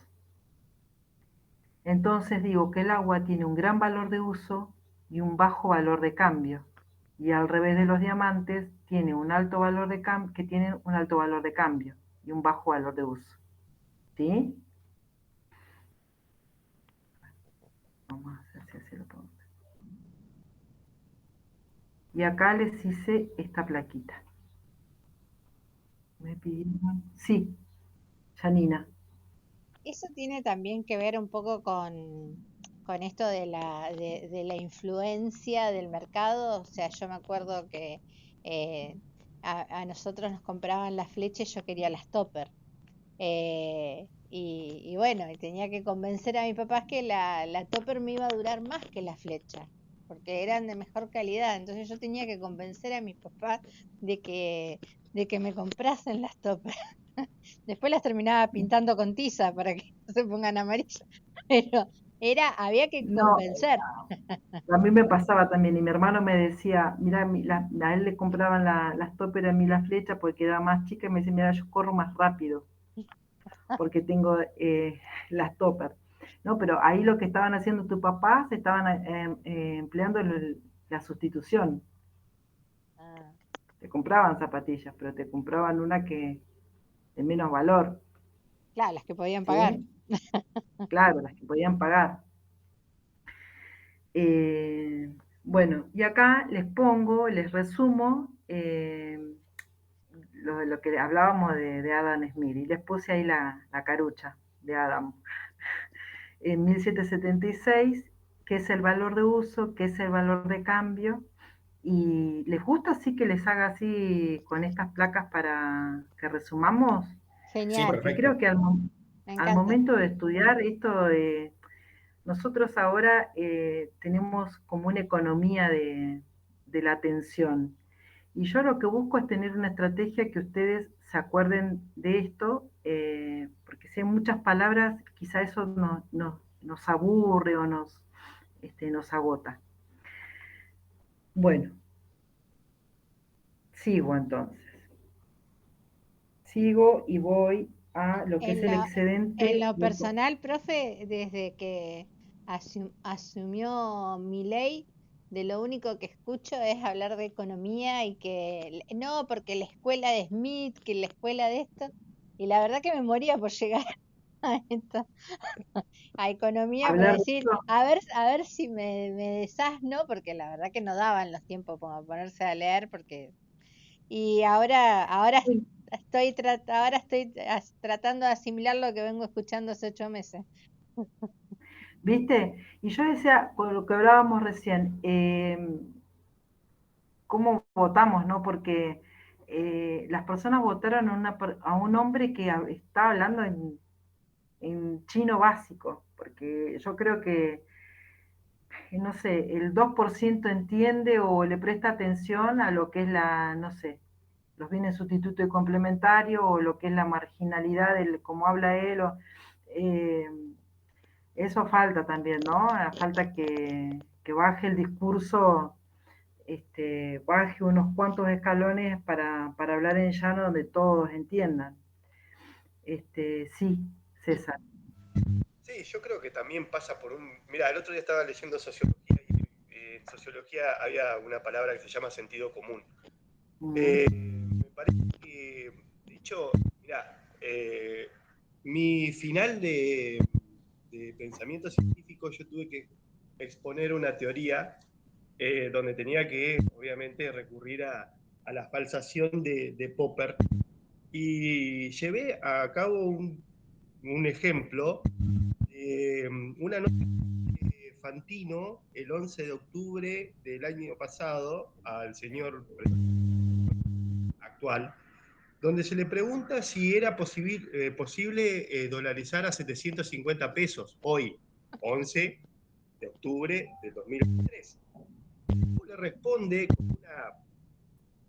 Entonces digo que el agua tiene un gran valor de uso y un bajo valor de cambio. Y al revés de los diamantes, tienen un alto valor de cambio y un bajo valor de uso. ¿Sí? Vamos a hacer si así lo podemos. Y acá les hice esta plaquita. Me pidieron. Sí, Janina. Eso tiene también que ver un poco con esto de la influencia del mercado. O sea, yo me acuerdo que a nosotros nos compraban las flechas y yo quería las topper. Y bueno, y tenía que convencer a mis papás que la topper me iba a durar más que la flecha, porque eran de mejor calidad. Entonces yo tenía que convencer a mis papás de que me comprasen las topper. Después las terminaba pintando con tiza para que no se pongan amarillas, pero había que No, convencer. a mí me pasaba también, y mi hermano me decía, mira, a él le compraban las topper, a mí la flecha, porque era más chica, y me decía, mira, yo corro más rápido, porque tengo las topper. No, pero ahí lo que estaban haciendo tus papás, estaban empleando la sustitución. Ah, Te compraban zapatillas, pero te compraban una que de menos valor, claro, las que podían pagar. ¿sí? Claro, las que podían pagar. Bueno, y acá les resumo lo que hablábamos de Adam Smith, y les puse ahí la carucha de Adam. En 1776, qué es el valor de uso, qué es el valor de cambio, y les gusta así que les haga así con estas placas para que resumamos, Sí, Genial, porque perfecto. creo que me al encanta. momento de estudiar esto de... Nosotros ahora tenemos como una economía de la atención. Y yo lo que busco es tener una estrategia que ustedes se acuerden de esto, porque si hay muchas palabras, quizá eso nos aburre o nos agota. Bueno, sigo entonces. Sigo y voy a lo que es el excedente. En lo personal, profe, desde que asumió Milei, de lo único que escucho es hablar de economía y que no, porque la escuela de Smith, que la escuela de esto, y la verdad que me moría por llegar Ahí está. A economía me Hablar de decís, eso, a ver si me desasno, porque la verdad que no daban los tiempos para ponerse a leer, porque y ahora sí, ahora estoy tratando de asimilar lo que vengo escuchando hace 8 meses. ¿viste? Y yo decía, con lo que hablábamos recién, cómo votamos, ¿no? Porque las personas votaron a un hombre que está hablando en chino básico, porque yo creo que, no sé, el 2% entiende o le presta atención a lo que es no sé, los bienes sustituto y complementario o lo que es la marginalidad, como habla él, eh, eso falta también, ¿no? Falta que baje el discurso, baje unos cuantos escalones para hablar en llano donde todos entiendan. Sí, César. Sí, yo creo que también pasa por un... Mira, el otro día estaba leyendo sociología y en sociología había una palabra que se llama sentido común. Me parece que, de hecho, mira, mi final de pensamiento científico yo tuve que exponer una teoría donde tenía que, obviamente, recurrir a la falsación de Popper y llevé a cabo un ejemplo de una nota de Fantino el 11 de octubre del año pasado al señor actual, donde se le pregunta si era posible dolarizar a 750 pesos hoy, 11 de octubre del 2023. Le responde con una,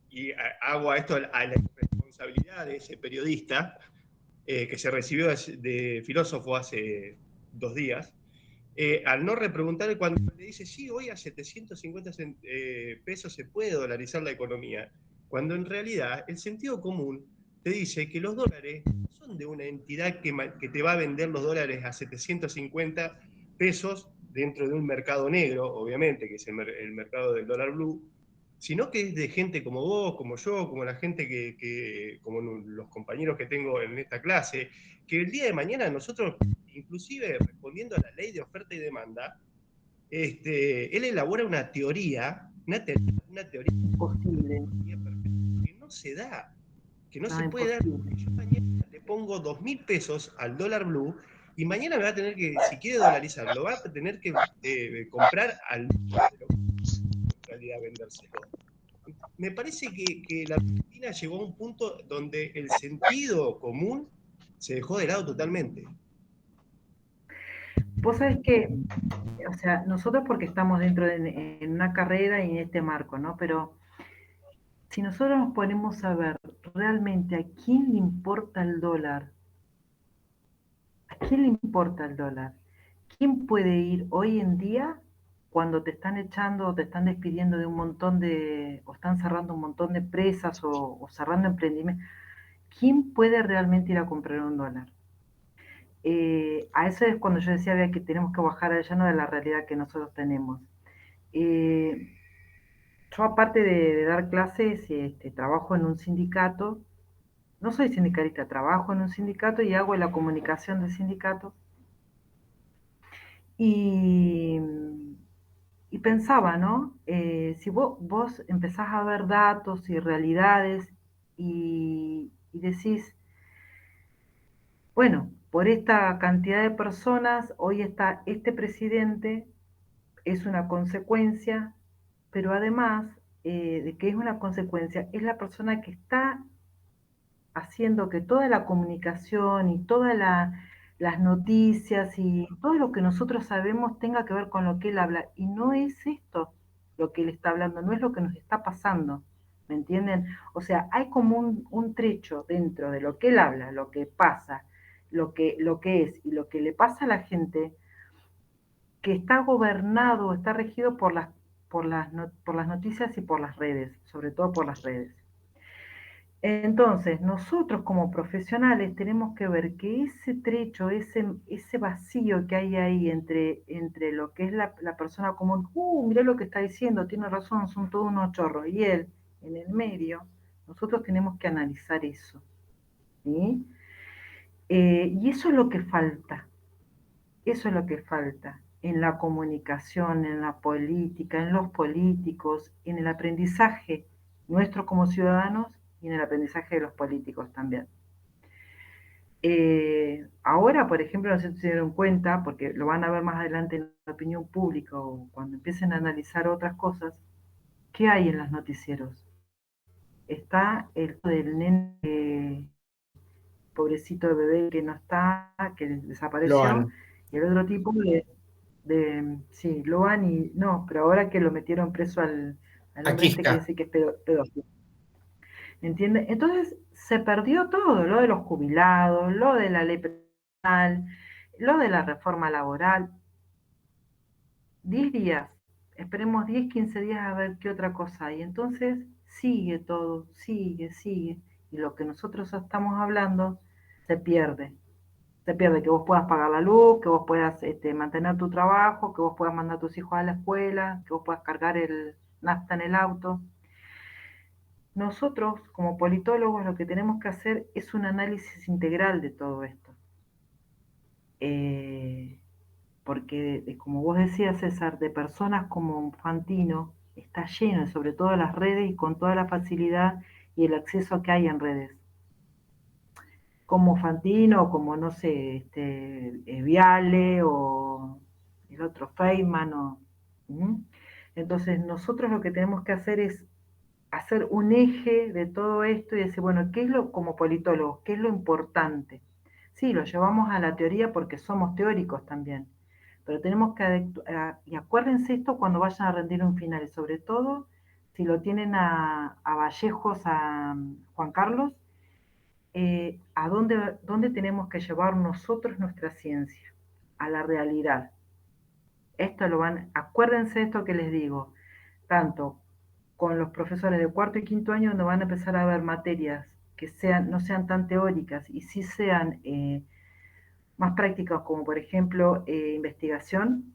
y hago a esto a la responsabilidad de ese periodista que se recibió de filósofo hace 2 días, al no repreguntarle cuando le dice, sí, hoy a 750 pesos se puede dolarizar la economía, cuando en realidad el sentido común te dice que los dólares no son de una entidad que te va a vender los dólares a 750 pesos dentro de un mercado negro, obviamente, que es el mercado del dólar blue, sino que es de gente como vos, como yo, como la gente como los compañeros que tengo en esta clase, que el día de mañana nosotros, inclusive respondiendo a la ley de oferta y demanda, él elabora una teoría Imposible, que no se da, que no no, se puede dar, imposible. porque yo mañana le pongo 2.000 pesos al dólar blue y mañana me va a tener que, si quiere dolarizar, lo va a tener que comprar al en realidad vendérselo. Me parece que la Argentina llegó a un punto donde el sentido común se dejó de lado totalmente. Vos sabés que, o sea, nosotros porque estamos dentro en una carrera y en este marco, ¿no? Pero si nosotros nos ponemos a ver realmente a quién le importa el dólar, ¿a quién le importa el dólar? ¿Quién puede ir hoy en día cuando te están echando o te están despidiendo de un montón o están cerrando un montón de empresas o cerrando emprendimientos? ¿Quién puede realmente ir a comprar un dólar? A eso es cuando yo decía que tenemos que bajar al llano de la realidad que nosotros tenemos. Eh, yo aparte de dar clases, trabajo en un sindicato. No soy sindicalista, trabajo en un sindicato y hago la comunicación del sindicato. Y, y pensaba, ¿no? Si vos empezás a ver datos y realidades y decís, bueno, por esta cantidad de personas, hoy está este presidente, es una consecuencia, pero además de que es una consecuencia, es la persona que está haciendo que toda la comunicación y todas las noticias y todo lo que nosotros sabemos tenga que ver con lo que él habla. Y no es esto lo que él está hablando, no es lo que nos está pasando. ¿Me entienden? O sea, hay como un trecho dentro de lo que él habla, lo que pasa, lo que es y lo que le pasa a la gente, que está gobernado, está regido por las noticias y por las redes, sobre todo por las redes. Entonces, nosotros como profesionales tenemos que ver que ese trecho, ese vacío que hay ahí entre lo que es la persona común, mirá lo que está diciendo, tiene razón, son todos unos chorros, y él en el medio, nosotros tenemos que analizar eso, ¿sí? Y eso es lo que falta. Eso es lo que falta en la comunicación, en la política, en los políticos, en el aprendizaje nuestro como ciudadanos y en el aprendizaje de los políticos también. Ahora, por ejemplo, no sé si se dieron cuenta, porque lo van a ver más adelante en la opinión pública o cuando empiecen a analizar otras cosas, ¿qué hay en los noticieros? Está el del nene, pobrecito de bebé que no está, que desapareció, Loan. y el otro tipo sí, Loan y no, pero ahora que lo metieron preso al hombre este que Aquisca. dice que es pedófilo. ¿Entiendes? Entonces se perdió todo, lo de los jubilados, lo de la ley penal, lo de la reforma laboral. 10 días, esperemos 10, 15 días a ver qué otra cosa hay. Entonces sigue todo, sigue. Y lo que nosotros estamos hablando se pierde. Se pierde que vos puedas pagar la luz, que vos puedas mantener tu trabajo, que vos puedas mandar a tus hijos a la escuela, que vos puedas cargar el nafta en el auto. Nosotros, como politólogos, lo que tenemos que hacer es un análisis integral de todo esto. Porque, como vos decías, César, de personas como Fantino está lleno, sobre todo en las redes y con toda la facilidad y el acceso que hay en redes. Como Fantino, como, no sé, Viale o el otro Feynman. Entonces, nosotros lo que tenemos que hacer es hacer un eje de todo esto y decir, bueno, ¿qué es lo, como politólogos, qué es lo importante? Sí, lo llevamos a la teoría porque somos teóricos también, pero tenemos que, y acuérdense esto cuando vayan a rendir un final, y sobre todo si lo tienen a Vallejos, a Juan Carlos, a dónde tenemos que llevar nosotros nuestra ciencia, a la realidad. Acuérdense esto que les digo, tanto con los profesores de cuarto y quinto año, donde van a empezar a ver materias que no sean tan teóricas y sí sean más prácticas, como por ejemplo investigación,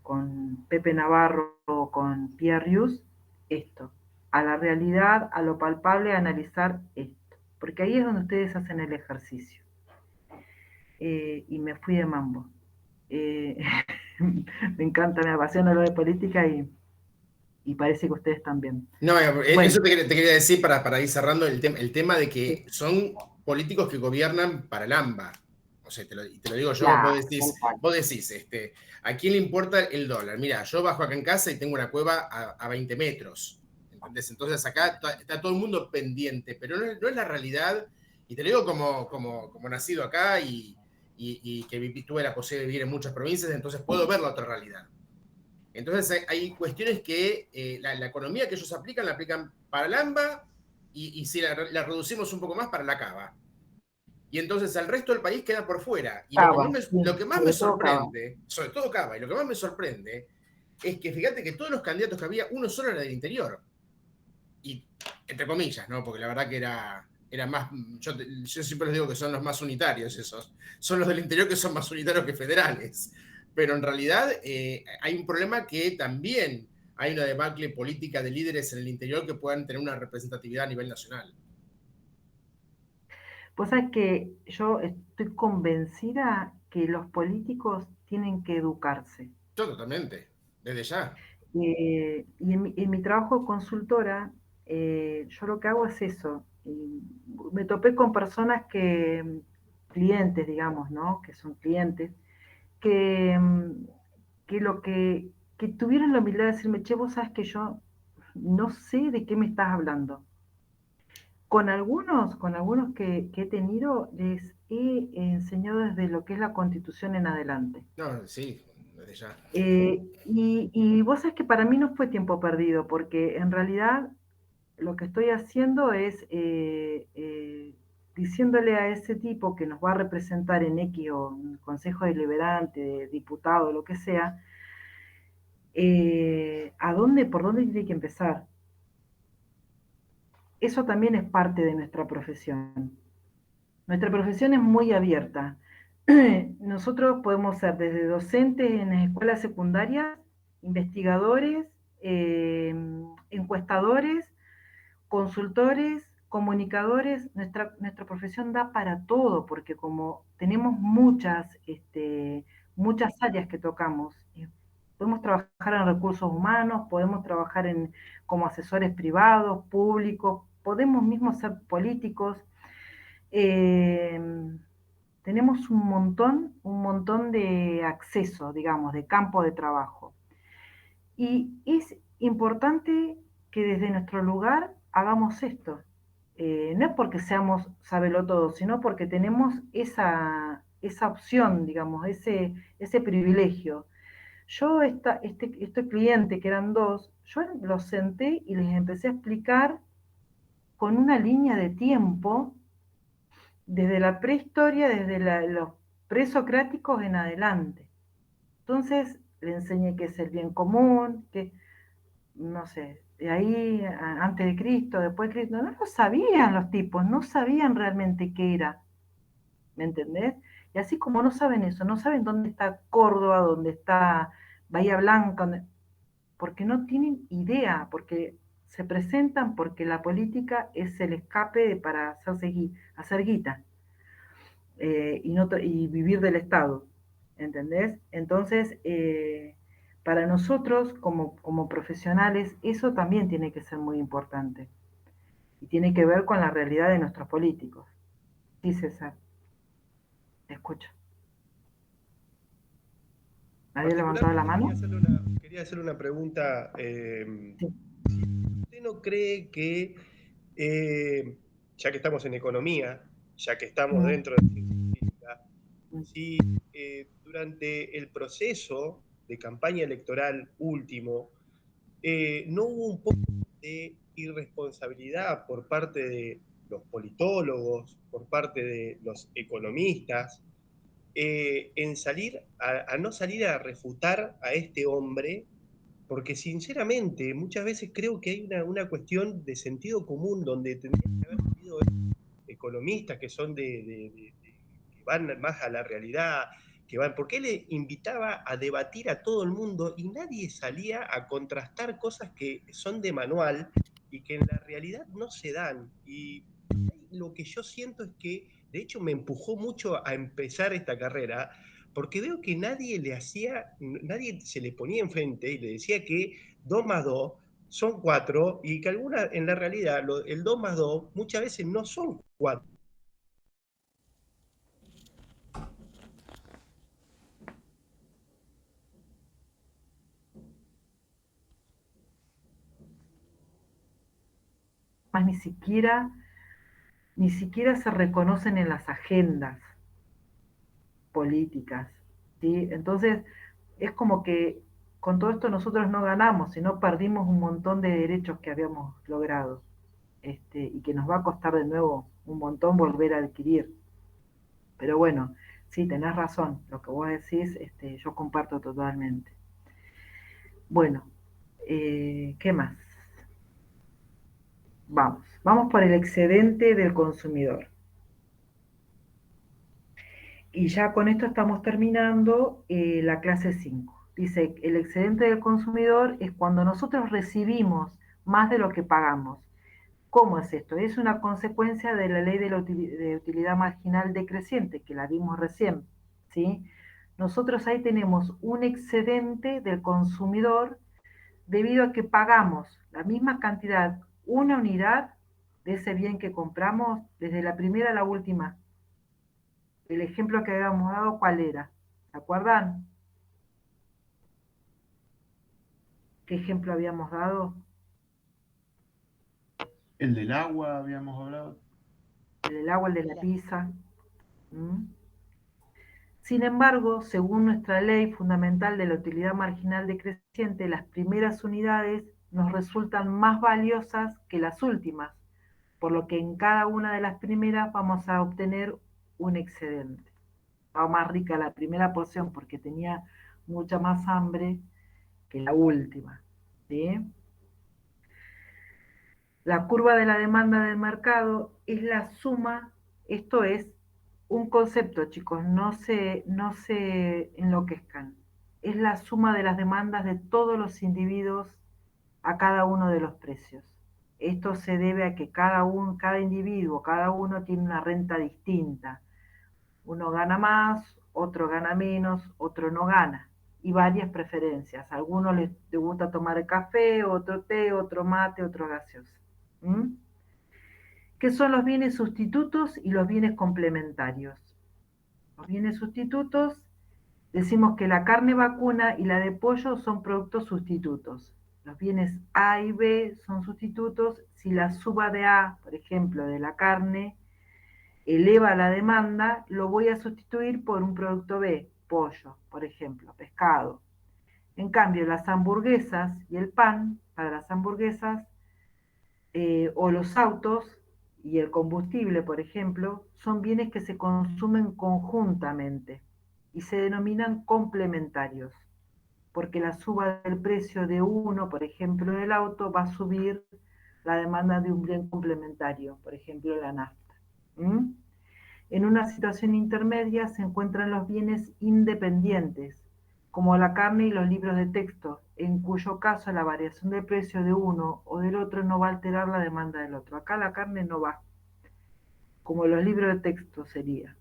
con Pepe Navarro o con Pierre Rius, esto, a la realidad, a lo palpable, a analizar esto, porque ahí es donde ustedes hacen el ejercicio. Y me fui de mambo. Me encanta, me apasiona lo de política y parece que ustedes también. No, Bueno. eso te quería decir para ir cerrando el tema de que son políticos que gobiernan para el AMBA. O sea, te lo digo yo, Claro, vos decís, ¿a quién le importa el dólar? Mira, yo bajo acá en casa y tengo una cueva a 20 metros. ¿Entendés? Entonces acá está todo el mundo pendiente, pero no es la realidad. Y te lo digo como nacido acá y que tuve la posibilidad de vivir en muchas provincias, entonces puedo ver la otra realidad. Entonces hay cuestiones que la economía que ellos aplican, la aplican para el AMBA y si la reducimos un poco más para la cava. Y entonces el resto del país queda por fuera. Y lo que más me sorprende, sobre todo cava, y lo que más me sorprende es que fíjate que todos los candidatos que había, uno solo era del interior. Y entre comillas, ¿no? Porque la verdad que era más, yo siempre les digo que son los más unitarios esos. Son los del interior que son más unitarios que federales. Pero en realidad hay un problema que también hay una debacle política de líderes en el interior que puedan tener una representatividad a nivel nacional. Pues sabés que yo estoy convencida que los políticos tienen que educarse. Yo totalmente, desde ya. Y en mi trabajo de consultora, yo lo que hago es eso. Me topé con personas clientes, digamos, ¿no? Que son clientes, que, que tuvieron la humildad de decirme, che, vos sabes que yo no sé de qué me estás hablando. Con algunos que he tenido, les he enseñado desde lo que es la Constitución en adelante. No, sí, desde ya. Y vos sabés que para mí no fue tiempo perdido, porque en realidad lo que estoy haciendo es diciéndole a ese tipo que nos va a representar en X o en el Consejo Deliberante, de diputado, lo que sea, por dónde tiene que empezar. Eso también es parte de nuestra profesión. Nuestra profesión es muy abierta. Nosotros podemos ser desde docentes en las escuelas secundarias, investigadores, encuestadores, consultores, comunicadores, nuestra profesión da para todo, porque como tenemos muchas áreas que tocamos, podemos trabajar en recursos humanos, podemos trabajar como asesores privados, públicos, podemos mismos ser políticos. Tenemos un montón de acceso, digamos, de campo de trabajo. Y es importante que desde nuestro lugar hagamos esto. No es porque seamos sabelotodos, sino porque tenemos esa opción, digamos, ese privilegio. Yo, este cliente, que eran 2, yo los senté y les empecé a explicar con una línea de tiempo, desde la prehistoria, desde los presocráticos en adelante. Entonces, le enseñé qué es el bien común, que, no sé, de ahí, antes de Cristo, después de Cristo, no lo sabían los tipos, no sabían realmente qué era, ¿me entendés? Y así como no saben eso, no saben dónde está Córdoba, dónde está Bahía Blanca, porque no tienen idea, porque se presentan porque la política es el escape para hacer guita, y vivir del Estado, ¿entendés? Entonces, para nosotros como profesionales, eso también tiene que ser muy importante y tiene que ver con la realidad de nuestros políticos. Sí, César, te escucho. ¿Nadie levantado la mano? Quería hacerle una pregunta. Sí. ¿Usted no cree que, ya que estamos en economía, ya que estamos dentro de ciencia política, si durante el proceso de campaña electoral último no hubo un poco de irresponsabilidad por parte de los politólogos, por parte de los economistas, en a no salir a refutar a este hombre? Porque sinceramente muchas veces creo que hay una cuestión de sentido común donde tendrían que haber habido economistas que son que van más a la realidad, que van, porque él invitaba a debatir a todo el mundo y nadie salía a contrastar cosas que son de manual y que en la realidad no se dan. Y lo que yo siento es que, de hecho, me empujó mucho a empezar esta carrera, porque veo que nadie se le ponía enfrente y le decía que 2 más 2 son 4 y que en la realidad el 2 más 2 muchas veces no son 4. Más ni siquiera se reconocen en las agendas políticas, ¿sí? Entonces, es como que con todo esto nosotros no ganamos, sino perdimos un montón de derechos que habíamos logrado, y que nos va a costar de nuevo un montón volver a adquirir. Pero bueno, sí, tenés razón, lo que vos decís, yo comparto totalmente. Bueno, ¿qué más? Vamos por el excedente del consumidor. Y ya con esto estamos terminando la clase 5. Dice, el excedente del consumidor es cuando nosotros recibimos más de lo que pagamos. ¿Cómo es esto? Es una consecuencia de la ley de utilidad marginal decreciente, que la vimos recién, ¿sí? Nosotros ahí tenemos un excedente del consumidor debido a que pagamos la misma cantidad, una unidad de ese bien que compramos, desde la primera a la última. El ejemplo que habíamos dado, ¿cuál era? ¿Se acuerdan? ¿Qué ejemplo habíamos dado? El del agua, habíamos hablado. El del agua, el de la pizza. Sin embargo, según nuestra ley fundamental de la utilidad marginal decreciente, las primeras unidades nos resultan más valiosas que las últimas, por lo que en cada una de las primeras vamos a obtener un excedente. Va más rica la primera porción porque tenía mucha más hambre que la última, ¿sí? La curva de la demanda del mercado es la suma, esto es un concepto, chicos, no se enloquezcan. Es la suma de las demandas de todos los individuos a cada uno de los precios. esto se debe a que cada individuo, cada uno tiene una renta distinta. Uno gana más, otro gana menos, otro no gana. Y varias preferencias. A algunos les gusta tomar café, otro té, otro mate, otro gaseosa. ¿Qué son los bienes sustitutos y los bienes complementarios? Los bienes sustitutos, decimos que la carne vacuna y la de pollo son productos sustitutos. Los bienes A y B son sustitutos si la suba de A, por ejemplo, de la carne, eleva la demanda, lo voy a sustituir por un producto B, pollo, por ejemplo, pescado. En cambio, las hamburguesas y el pan, para las hamburguesas, o los autos y el combustible, por ejemplo, son bienes que se consumen conjuntamente y se denominan complementarios, porque la suba del precio de uno, por ejemplo, del auto, va a subir la demanda de un bien complementario, por ejemplo, la nafta. En una situación intermedia se encuentran los bienes independientes, como la carne y los libros de texto, en cuyo caso la variación de precio de uno o del otro no va a alterar la demanda del otro. Acá la carne no va, como los libros de texto sería.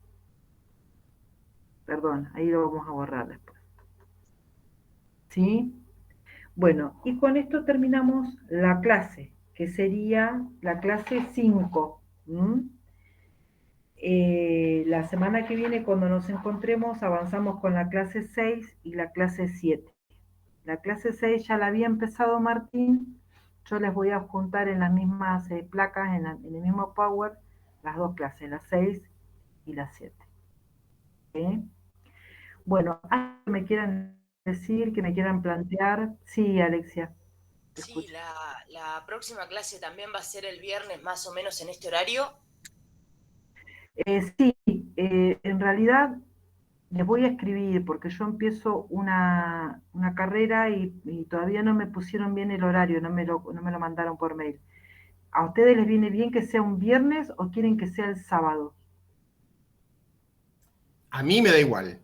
Perdón, ahí lo vamos a borrar después. ¿Sí? Bueno, y con esto terminamos la clase, que sería la clase 5. La semana que viene, cuando nos encontremos, avanzamos con la clase 6 y la clase 7. La clase 6 ya la había empezado Martín. Yo les voy a juntar en las mismas placas, en el mismo Power, las dos clases, la 6 y la 7. ¿Sí? Bueno, ¿algo que me quieran decir, que me quieran plantear? Sí, Alexia. Sí, la próxima clase también va a ser el viernes más o menos en este horario. Sí, en realidad les voy a escribir porque yo empiezo una carrera y todavía no me pusieron bien el horario, no me lo mandaron por mail. ¿A ustedes les viene bien que sea un viernes o quieren que sea el sábado? A mí me da igual.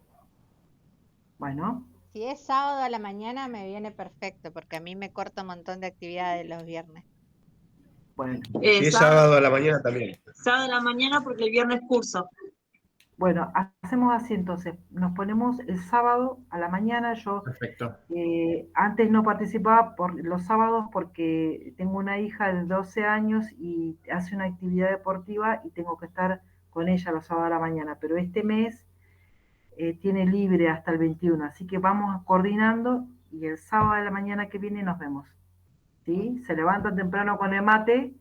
Bueno. Si es sábado a la mañana me viene perfecto, porque a mí me corta un montón de actividades los viernes. Bueno. Si es sábado a la mañana también. Sábado a la mañana porque el viernes curso. Bueno, hacemos así entonces. Nos ponemos el sábado a la mañana. Yo Perfecto. Antes no participaba por los sábados porque tengo una hija de 12 años y hace una actividad deportiva y tengo que estar con ella los sábados a la mañana. Pero este mes tiene libre hasta el 21, así que vamos coordinando y el sábado de la mañana que viene nos vemos. ¿Sí? Se levantan temprano con el mate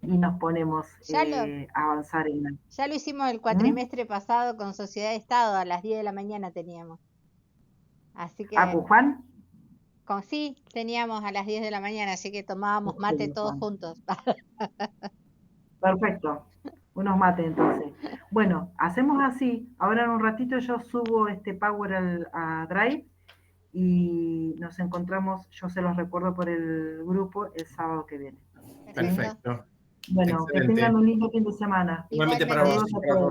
y nos ponemos a avanzar en la... Ya lo hicimos el cuatrimestre pasado con Sociedad de Estado, a las 10 de la mañana teníamos. Así que... ¿Ah, con Juan? Sí, teníamos a las 10 de la mañana, así que tomábamos mate todos juntos. Perfecto. Unos mates entonces. Bueno, hacemos así. Ahora en un ratito yo subo este Power a Drive y nos encontramos, yo se los recuerdo por el grupo el sábado que viene. Perfecto. Bueno, excelente. Que tengan un lindo fin de semana. Igualmente para vos.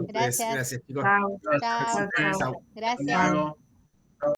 Gracias. Gracias, chicos. Chao. Chao. Gracias.